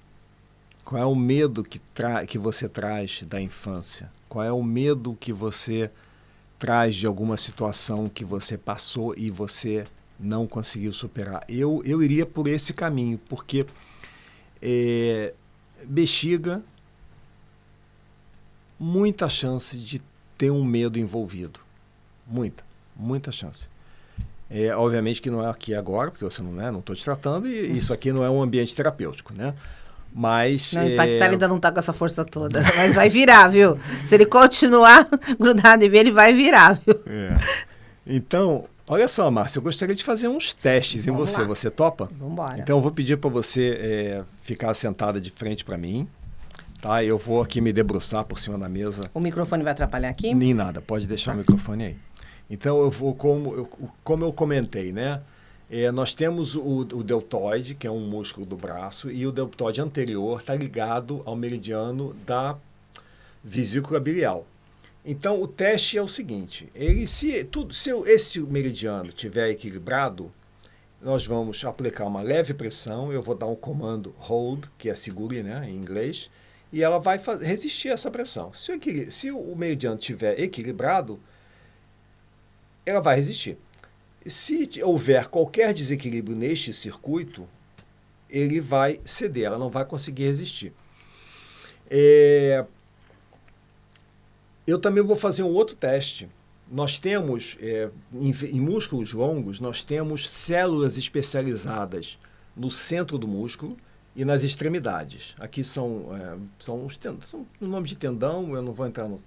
Qual é o medo que você traz da infância? Qual é o medo que você traz de alguma situação que você passou e você não conseguiu superar? Eu iria por esse caminho, porque bexiga, muita chance de ter um medo envolvido. Muita chance. Obviamente que não é aqui agora, porque você não estou te tratando, e isso aqui não é um ambiente terapêutico, né? Mas... Não, impactar ainda não está com essa força toda, mas vai virar, viu? Se ele continuar grudado em mim, ele vai virar, viu? Então, olha só, Márcia, eu gostaria de fazer uns testes em você. Lá. Você topa? Vamos embora. Então, eu vou pedir para você ficar sentada de frente para mim, tá? Eu vou aqui me debruçar por cima da mesa. O microfone vai atrapalhar aqui? Nem nada, pode deixar o microfone aí. Então, eu vou, como eu comentei, né? Nós temos o deltoide, que é um músculo do braço, e o deltoide anterior está ligado ao meridiano da vesícula biliar. Então, o teste é o seguinte, se esse meridiano estiver equilibrado, nós vamos aplicar uma leve pressão, eu vou dar um comando hold, que é segure, né, em inglês, e ela vai resistir a essa pressão. Se o meridiano estiver equilibrado, ela vai resistir. Se houver qualquer desequilíbrio neste circuito, ele vai ceder, ela não vai conseguir resistir. Eu também vou fazer um outro teste. Nós temos, em músculos longos, nós temos células especializadas no centro do músculo e nas extremidades. Aqui são o nome de tendão, eu não vou entrar no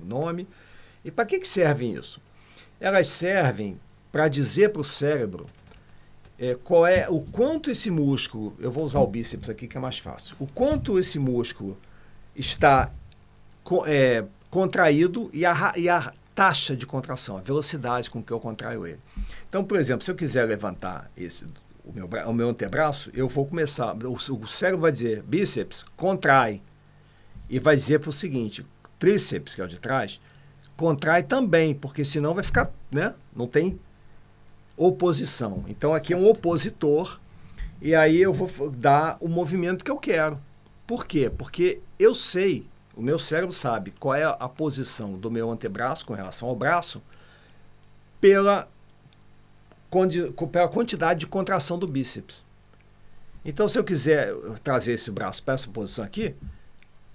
nome. E para que servem isso? Elas servem para dizer para o cérebro o quanto esse músculo, eu vou usar o bíceps aqui que é mais fácil, o quanto esse músculo está contraído e a taxa de contração, a velocidade com que eu contraio ele. Então, por exemplo, se eu quiser levantar o meu antebraço, eu vou começar, o cérebro vai dizer, bíceps, contrai, e vai dizer para o seguinte, tríceps, que é o de trás, contrai também, porque senão vai ficar, né? Não tem oposição. Então, aqui é um opositor, e aí eu vou dar o movimento que eu quero. Por quê? Porque eu sei, o meu cérebro sabe qual é a posição do meu antebraço com relação ao braço pela quantidade de contração do bíceps. Então, se eu quiser trazer esse braço para essa posição aqui,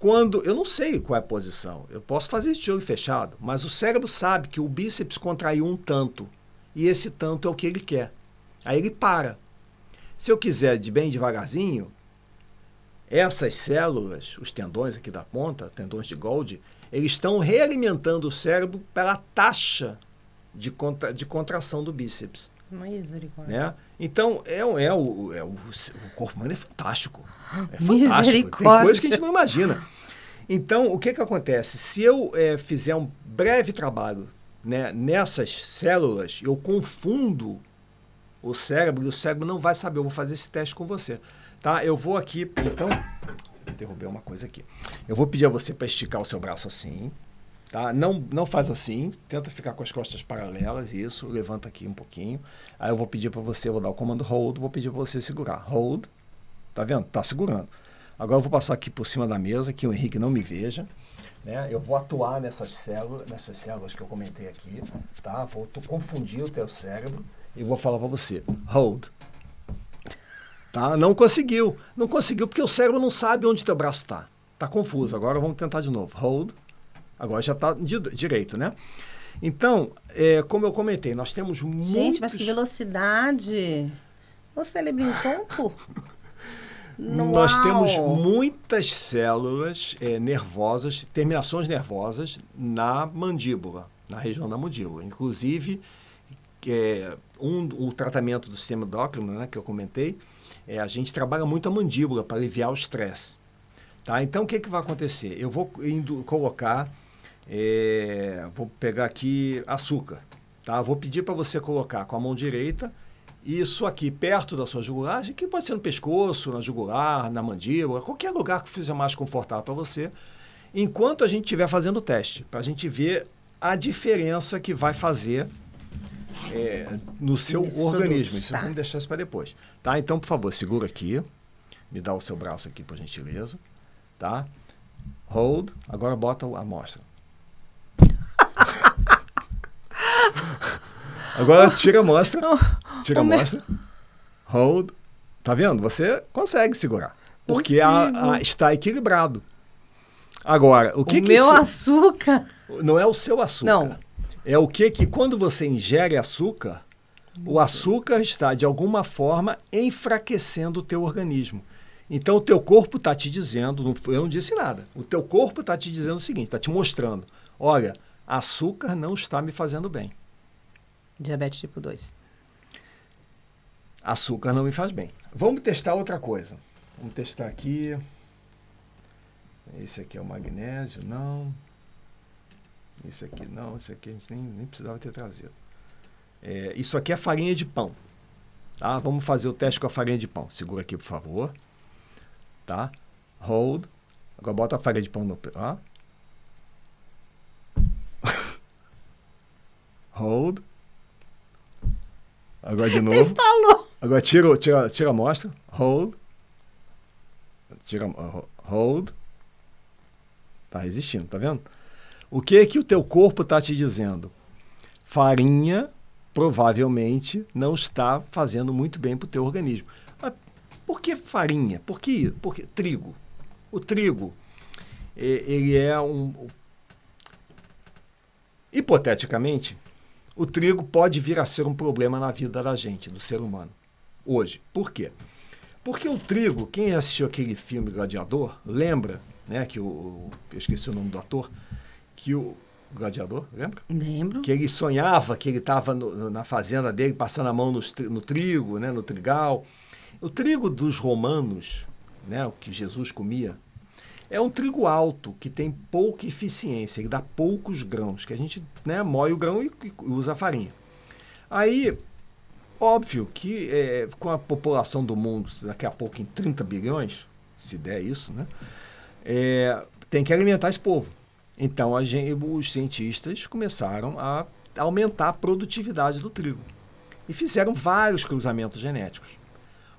eu não sei qual é a posição, eu posso fazer isso de olho fechado, mas o cérebro sabe que o bíceps contraiu um tanto, e esse tanto é o que ele quer. Aí ele para. Se eu quiser de bem devagarzinho, essas células, os tendões aqui da ponta, tendões de Golgi, eles estão realimentando o cérebro pela taxa de contração do bíceps. Misericórdia. Né? Então, o corpo humano é fantástico. É fantástico. Tem coisas que a gente não imagina. Então, o que acontece? Se eu fizer um breve trabalho, né, nessas células, eu confundo o cérebro e o cérebro não vai saber. Eu vou fazer esse teste com você. Tá? Eu vou aqui, então... Derrubei uma coisa aqui. Eu vou pedir a você para esticar o seu braço assim. Tá? Não faz assim. Tenta ficar com as costas paralelas. Isso. Levanta aqui um pouquinho. Aí eu vou pedir para você, vou dar o comando hold. Vou pedir para você segurar. Hold. Tá vendo? Tá segurando. Agora eu vou passar aqui por cima da mesa, que o Henrique não me veja. Né? Eu vou atuar nessas células que eu comentei aqui. Tá? Vou confundir o teu cérebro e vou falar para você. Hold. Tá? Não conseguiu porque o cérebro não sabe onde teu braço está. Está confuso. Agora vamos tentar de novo. Hold. Agora já está direito, né? Então, como eu comentei, nós temos muitos... Gente, mas que velocidade! Você lhe brincou um pouco? Nós temos muitas células nervosas, terminações nervosas na mandíbula, na região da mandíbula. Inclusive, o tratamento do sistema endócrino, né, que eu comentei, a gente trabalha muito a mandíbula para aliviar o estresse. Tá? Então, o que vai acontecer? Eu vou colocar, vou pegar aqui açúcar. Tá? Vou pedir para você colocar com a mão direita isso aqui perto da sua jugular, que pode ser no pescoço, na jugular, na mandíbula, qualquer lugar que seja mais confortável para você, enquanto a gente estiver fazendo o teste, para a gente ver a diferença que vai fazer no seu organismo. Isso vamos deixar isso para depois. Tá? Então, por favor, segura aqui. Me dá o seu braço aqui, por gentileza. Tá? Hold. Agora bota a amostra. Agora tira a amostra. Tira a amostra. Hold. Tá vendo? Você consegue segurar. Porque está equilibrado. Agora, o meu açúcar... Não é o seu açúcar. Não. É o que quando você ingere açúcar, o açúcar está, de alguma forma, enfraquecendo o teu organismo. Então, o teu corpo está te dizendo, eu não disse nada, o teu corpo está te dizendo o seguinte, está te mostrando, olha, açúcar não está me fazendo bem. Diabetes tipo 2. Açúcar não me faz bem. Vamos testar outra coisa. Vamos testar aqui. Esse aqui é o magnésio, não. Esse aqui não, esse aqui a gente nem precisava ter trazido. Isso aqui é farinha de pão. Tá? Vamos fazer o teste com a farinha de pão. Segura aqui, por favor. Tá? Hold. Agora bota a farinha de pão no... Ó. Hold. Agora de novo. Instalou. Agora tira a amostra. Hold. Hold. Tá resistindo, tá vendo? O que o teu corpo está te dizendo? Farinha provavelmente não está fazendo muito bem para o teu organismo. Mas por que farinha? Por que trigo? O trigo, ele é hipoteticamente, o trigo pode vir a ser um problema na vida da gente, do ser humano, hoje. Por quê? Porque o trigo, quem assistiu aquele filme Gladiador, lembra, né, que eu esqueci o nome do ator, que o Gladiador, lembra? Lembro. Que ele sonhava que ele estava na fazenda dele, passando a mão no trigo, né, no trigal. O trigo dos romanos, né, o que Jesus comia, é um trigo alto, que tem pouca eficiência, ele dá poucos grãos, que a gente, né, moe o grão e usa a farinha. Aí, óbvio que com a população do mundo, daqui a pouco em 30 bilhões, se der isso, né, tem que alimentar esse povo. Então, os cientistas começaram a aumentar a produtividade do trigo e fizeram vários cruzamentos genéticos.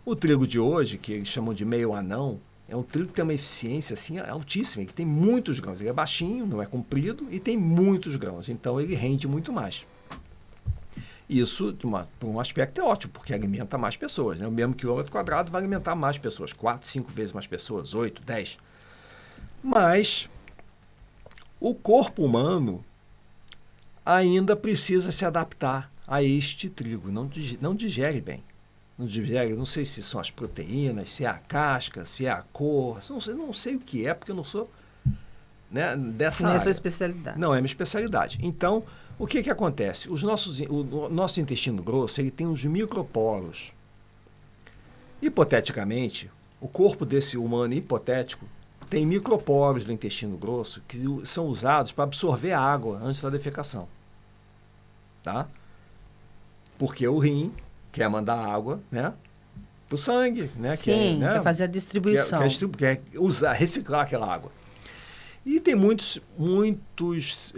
O trigo de hoje, que eles chamam de meio anão, é um trigo que tem uma eficiência assim, altíssima, que tem muitos grãos. Ele é baixinho, não é comprido e tem muitos grãos, então ele rende muito mais. Isso, por um aspecto, é ótimo, porque alimenta mais pessoas. Né? O mesmo quilômetro quadrado vai alimentar mais pessoas, 4, 5 vezes mais pessoas, 8, 10. Mas o corpo humano ainda precisa se adaptar a este trigo. Não digere bem. Não digere, não sei se são as proteínas, se é a casca, se é a cor. Não sei o que é, porque eu não sou, né, dessa Não é área. a sua especialidade. Não é minha especialidade. Então, o que acontece? O nosso intestino grosso, ele tem uns microporos. Hipoteticamente, o corpo desse humano hipotético tem microporos do intestino grosso que são usados para absorver água antes da defecação. Tá? Porque o rim quer mandar água, né, para o sangue. Né, Sim, quer fazer a distribuição. Quer usar, reciclar aquela água. E tem muitos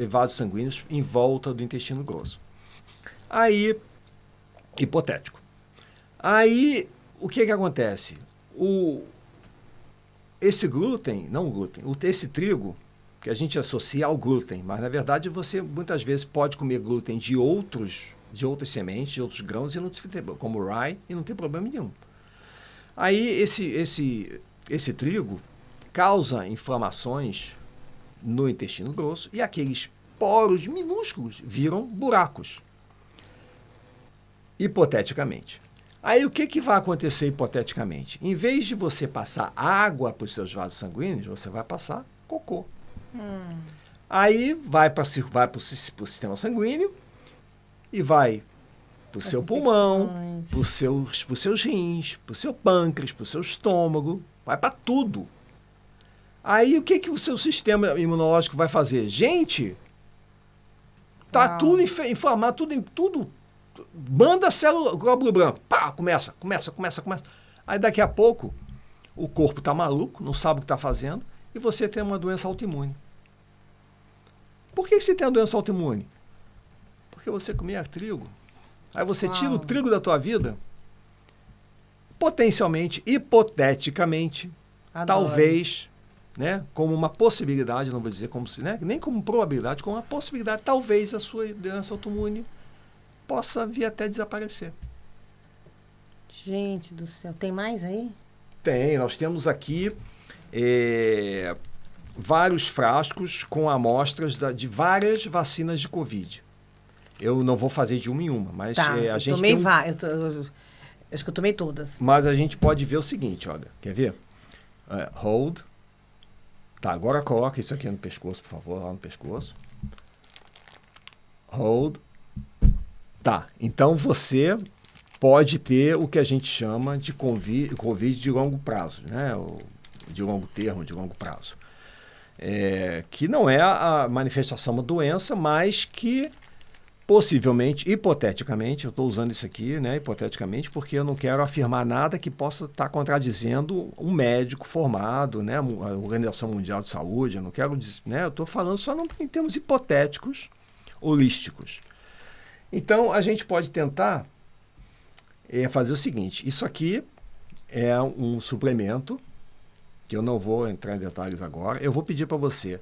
vasos sanguíneos em volta do intestino grosso. Aí, hipotético. Aí, o que acontece? Esse esse trigo, que a gente associa ao glúten, mas na verdade você muitas vezes pode comer glúten de outras sementes, de outros grãos, e não tem, como o rye, e não tem problema nenhum. Aí, esse trigo causa inflamações no intestino grosso e aqueles poros minúsculos viram buracos, hipoteticamente. Aí o que vai acontecer hipoteticamente? Em vez de você passar água para os seus vasos sanguíneos, você vai passar cocô. Aí vai para o sistema sanguíneo e vai para o seu pulmão, para os seus rins, para o seu pâncreas, para o seu estômago, vai para tudo. Aí o que o seu sistema imunológico vai fazer? Gente, tá tudo inflamado, tudo. Manda célula, glóbulo branco. Pá, começa. Aí daqui a pouco o corpo tá maluco, não sabe o que está fazendo, e você tem uma doença autoimune. Por que você tem uma doença autoimune? Porque você comia trigo. Aí você tira o trigo da tua vida, potencialmente, hipoteticamente, talvez, né, como uma possibilidade, não vou dizer como se, né, nem como probabilidade, como uma possibilidade, talvez a sua doença autoimune possa vir até desaparecer. Gente do céu, tem mais aí? Tem, nós temos aqui vários frascos com amostras de várias vacinas de Covid. Eu não vou fazer de uma em uma, mas a gente tomei acho que eu tomei todas. Mas a gente pode ver o seguinte, olha, quer ver? Hold. Tá, agora coloca isso aqui no pescoço, por favor, lá no pescoço. Hold. Tá, então você pode ter o que a gente chama de COVID de longo prazo, né? De longo termo, de longo prazo. Que não é a manifestação de uma doença, mas que possivelmente, hipoteticamente, eu estou usando isso aqui, né, hipoteticamente, porque eu não quero afirmar nada que possa estar contradizendo um médico formado, né, a Organização Mundial de Saúde, eu não quero dizer, né, eu estou falando só em termos hipotéticos, holísticos. Então, a gente pode tentar fazer o seguinte, isso aqui é um suplemento, que eu não vou entrar em detalhes agora, eu vou pedir para você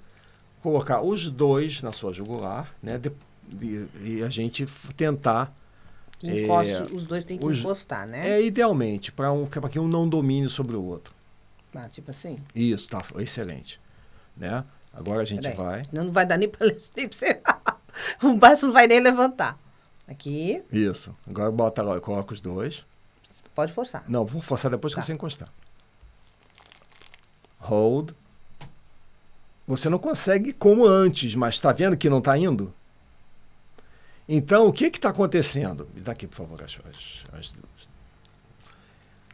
colocar os dois na sua jugular, né, e a gente tentar... Os dois têm que encostar, né? Idealmente, para que um não domine sobre o outro. Ah, tipo assim? Isso, tá, excelente. Né? Agora a gente vai... Senão não vai dar nem para você... O braço não vai nem levantar. Aqui. Isso. Agora bota lá, coloca os dois. Pode forçar. Não, vou forçar depois que você encostar. Hold. Você não consegue como antes, mas está vendo que não está indo? Então, o que está acontecendo? Me dá aqui, por favor, as duas.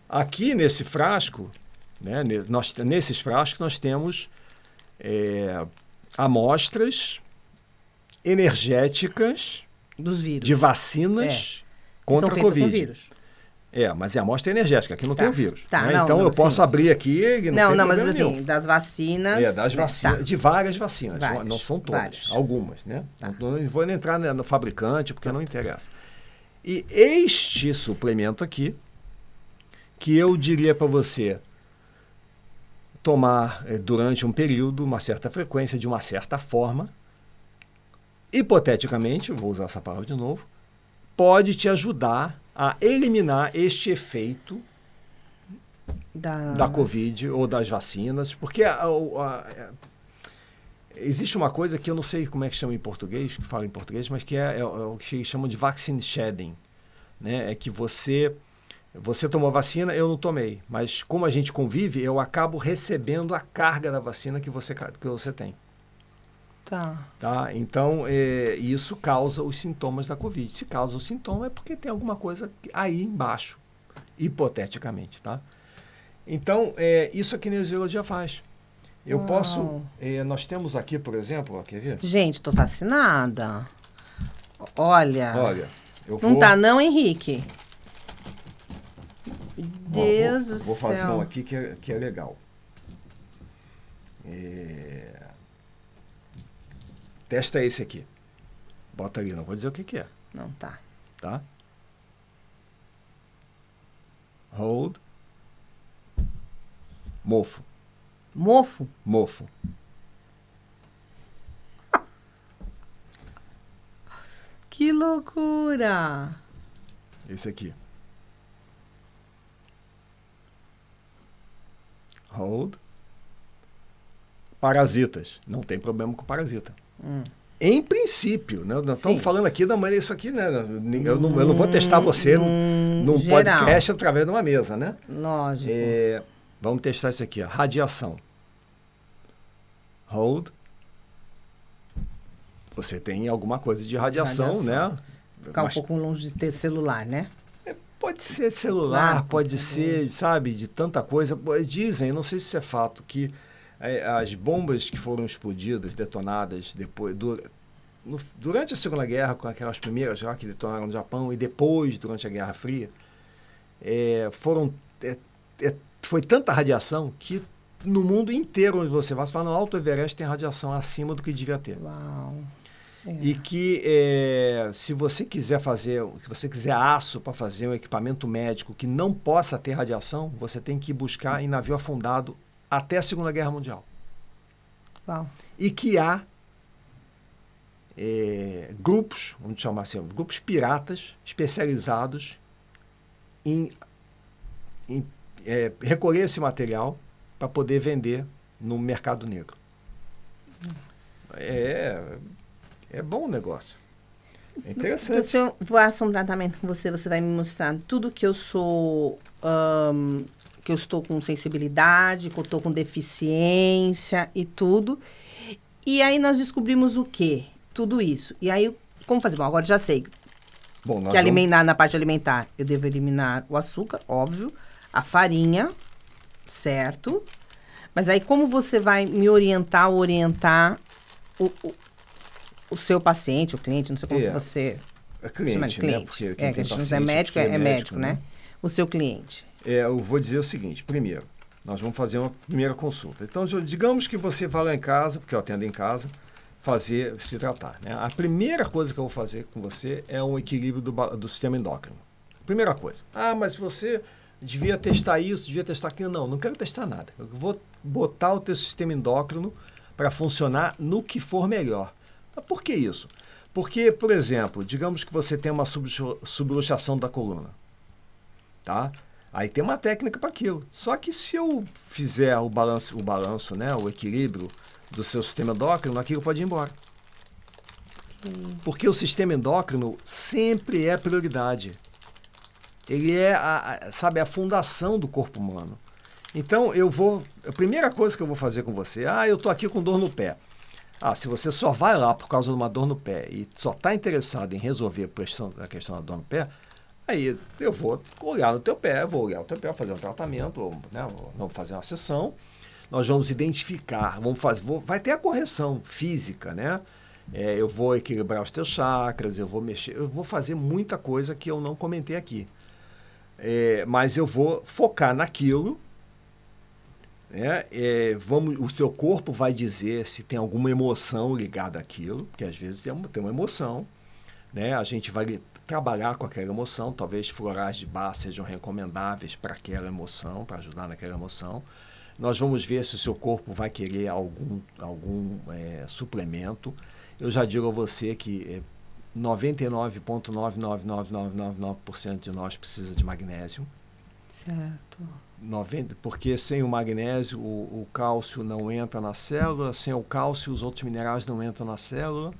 Aqui nesse frasco, né, nesses frascos, nós temos amostras energéticas dos vírus. De vacinas contra a Covid. Com vírus. Mas é amostra energética, aqui não tem o vírus. Tá, né? não, então eu posso abrir aqui e não, mas assim, das vacinas... das vacinas, de várias vacinas, várias, não são todas, várias. Algumas, né? Tá. Não vou entrar no fabricante, porque não interessa. E este suplemento aqui, que eu diria para você tomar durante um período, uma certa frequência, de uma certa forma, hipoteticamente, vou usar essa palavra de novo, pode te ajudar a eliminar este efeito da Covid ou das vacinas, porque existe uma coisa que eu não sei como é que chama em português, que fala em português, mas que é o que chamam de vaccine shedding, né? É que você tomou a vacina, eu não tomei, mas como a gente convive, eu acabo recebendo a carga da vacina que você tem. Tá? Então, isso causa os sintomas da Covid. Se causa o sintoma é porque tem alguma coisa aí embaixo, hipoteticamente, tá? Então, isso a kinesiologia faz. Eu posso... nós temos aqui, por exemplo... Ó, quer ver? Gente, tô fascinada. Olha, eu não tá não, Henrique? Deus do céu. Vou fazer um aqui que é legal. Testa esse aqui. Bota ali, não vou dizer o que é. Não, tá. Tá? Hold. Mofo. Mofo? Mofo. Que loucura! Esse aqui. Hold. Parasitas. Não tem problema com parasita. Em princípio, né? Nós estamos falando aqui da maneira isso aqui, né? Eu não vou testar você num podcast através de uma mesa, né? Lógico. Vamos testar isso aqui, ó. Radiação. Hold. Você tem alguma coisa de radiação, né? Ficar um pouco longe de ter celular, né? Pode ser celular, pode ser, sabe, de tanta coisa. Dizem, não sei se isso é fato, que as bombas que foram explodidas, detonadas depois, durante a Segunda Guerra, com aquelas primeiras já que detonaram no Japão, e depois, durante a Guerra Fria, foi tanta radiação que no mundo inteiro onde você vai, no Alto Everest tem radiação acima do que devia ter. Uau. E que se você quiser aço para fazer um equipamento médico que não possa ter radiação, você tem que buscar em navio afundado até a Segunda Guerra Mundial. Uau. E que há grupos, vamos chamar assim, grupos piratas especializados em recolher esse material para poder vender no mercado negro. Nossa. É bom o negócio. É interessante. Então, se eu faço um tratamento com você, você vai me mostrar tudo que eu sou, que eu estou com sensibilidade, que eu estou com deficiência e tudo. E aí nós descobrimos o quê? Tudo isso. E aí, como fazer? Bom, agora já sei. Bom, que eliminar na parte alimentar, eu devo eliminar o açúcar, óbvio, a farinha, certo? Mas aí como você vai me orientar o seu paciente, o cliente, não sei como você... É cliente, né? Porque que a gente não é médico, é médico, né? O seu cliente. Eu vou dizer o seguinte, primeiro, nós vamos fazer uma primeira consulta. Então, digamos que você vai lá em casa, porque eu atendo em casa, se tratar, né? A primeira coisa que eu vou fazer com você é um equilíbrio do sistema endócrino. Primeira coisa. Mas você devia testar isso, devia testar aquilo. Não quero testar nada. Eu vou botar o teu sistema endócrino para funcionar no que for melhor. Por que isso? Porque, por exemplo, digamos que você tem uma subluxação da coluna, tá? Aí tem uma técnica para aquilo. Só que se eu fizer o balanço, né, o equilíbrio do seu sistema endócrino, aquilo pode ir embora. Porque o sistema endócrino sempre é prioridade. Ele é a fundação do corpo humano. Então, a primeira coisa que eu vou fazer com você, eu estou aqui com dor no pé. Se você só vai lá por causa de uma dor no pé e só está interessado em resolver a questão da dor no pé, aí eu vou olhar o teu pé, fazer um tratamento, né, vamos fazer uma sessão, nós vamos identificar, vai ter a correção física, né? Eu vou equilibrar os teus chakras, eu vou fazer muita coisa que eu não comentei aqui. Mas eu vou focar naquilo. O seu corpo vai dizer se tem alguma emoção ligada àquilo, porque às vezes tem uma emoção, né? A gente vai trabalhar com aquela emoção, talvez florais de bar sejam recomendáveis para aquela emoção, para ajudar naquela emoção. Nós vamos ver se o seu corpo vai querer algum suplemento. Eu já digo a você que 99,99999% de nós precisa de magnésio. Certo. Porque sem o magnésio, o cálcio não entra na célula, sem o cálcio, os outros minerais não entram na célula.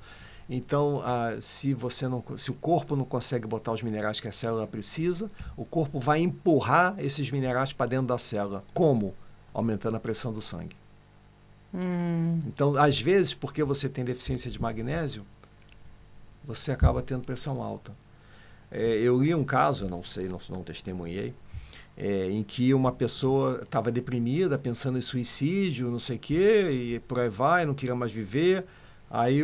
Então, se o corpo não consegue botar os minerais que a célula precisa, o corpo vai empurrar esses minerais para dentro da célula. Como? Aumentando a pressão do sangue. Então, às vezes, porque você tem deficiência de magnésio, você acaba tendo pressão alta. Eu li um caso, eu não sei, não testemunhei, em que uma pessoa estava deprimida, pensando em suicídio, não sei o quê, e por aí vai, não queria mais viver. Aí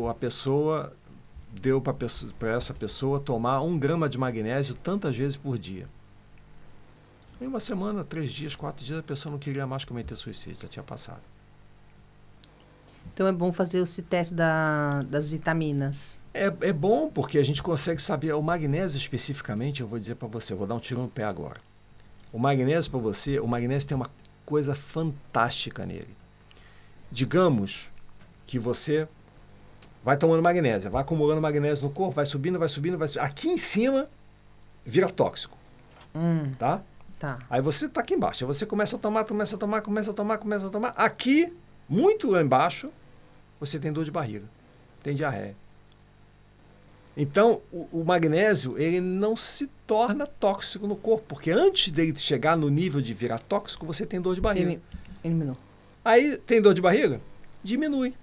a pessoa deu para essa pessoa tomar 1 grama de magnésio tantas vezes por dia. Em uma semana, 3 dias, 4 dias, a pessoa não queria mais cometer suicídio, já tinha passado. Então é bom fazer esse teste das vitaminas. É bom porque a gente consegue saber. O magnésio especificamente, eu vou dizer para você, eu vou dar um tiro no pé agora. O magnésio para você, o magnésio tem uma coisa fantástica nele. Digamos que você vai tomando magnésio, vai acumulando magnésio no corpo, vai subindo. Aqui em cima vira tóxico. Tá? Tá. Aí você está aqui embaixo. Aí você começa a tomar. Aqui, muito lá embaixo, você tem dor de barriga, tem diarreia. Então, o magnésio, ele não se torna tóxico no corpo, porque antes dele chegar no nível de virar tóxico, você tem dor de barriga. Eliminou. Aí, tem dor de barriga? Diminui.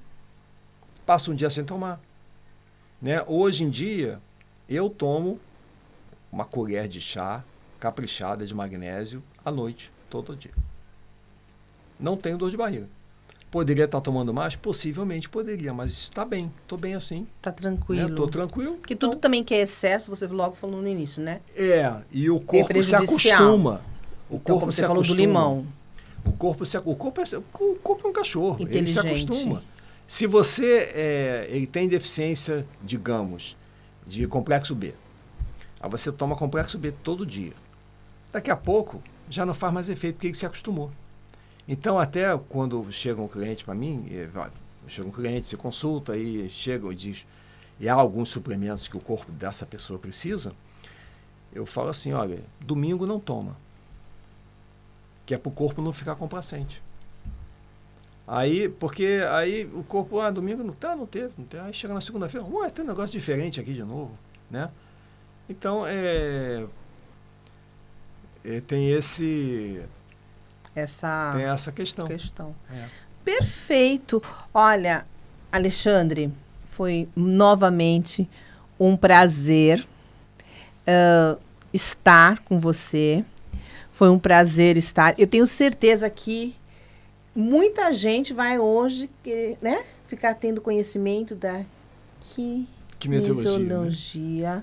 Passa um dia sem tomar. Né? Hoje em dia, eu tomo uma colher de chá caprichada de magnésio à noite, todo dia. Não tenho dor de barriga. Poderia estar tomando mais? Possivelmente poderia, mas está bem, estou bem assim. Está tranquilo. Estou tranquilo. Porque tudo também que é excesso, você logo falou no início, né? E o corpo se acostuma. O corpo você falou do limão. O corpo é um cachorro, ele se acostuma. Se você ele tem deficiência, digamos, de complexo B, aí você toma complexo B todo dia. Daqui a pouco já não faz mais efeito, porque ele se acostumou. Então, até quando chega um cliente para mim, chega um cliente, se consulta e chega e diz, e há alguns suplementos que o corpo dessa pessoa precisa, eu falo assim, olha, domingo não toma, que é para o corpo não ficar complacente. Porque o corpo, domingo não teve. Aí chega na segunda-feira, tem um negócio diferente aqui de novo, né? Então, tem essa questão. Perfeito. Olha, Alexandre, foi novamente um prazer estar com você. Foi um prazer estar. Eu tenho certeza que muita gente vai hoje ficar tendo conhecimento da kinesiologia, né?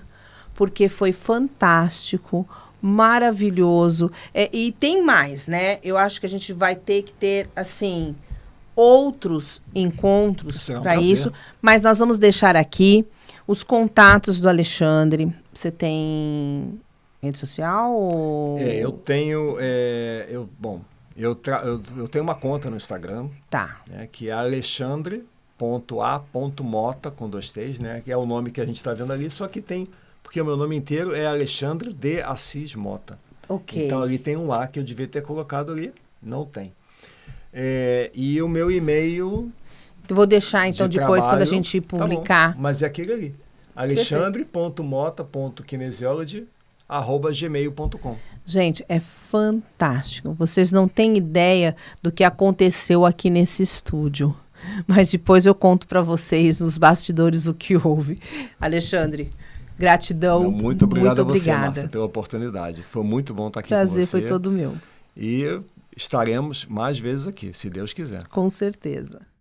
Porque foi fantástico, maravilhoso. E tem mais, né? Eu acho que a gente vai ter que ter, assim, outros encontros para isso. Mas nós vamos deixar aqui os contatos do Alexandre. Você tem rede social? Ou... Eu tenho... Eu tenho uma conta no Instagram. Tá. Que é alexandre.a.mota, com 2 T's, né? Que é o nome que a gente está vendo ali, só que tem... Porque o meu nome inteiro é Alexandre de Assis Mota. Ok. Então, ali tem um A que eu devia ter colocado ali. Não tem. E o meu e-mail... Eu vou deixar, então, depois, quando a gente publicar. Tá bom, mas é aquele ali. alexandre.mota.kinesiology@gmail.com. Gente, é fantástico. Vocês não têm ideia do que aconteceu aqui nesse estúdio. Mas depois eu conto para vocês, nos bastidores, o que houve. Alexandre... Gratidão. Muito obrigado a você, Márcia, pela oportunidade. Foi muito bom estar aqui com você. Prazer foi todo meu. E estaremos mais vezes aqui, se Deus quiser. Com certeza.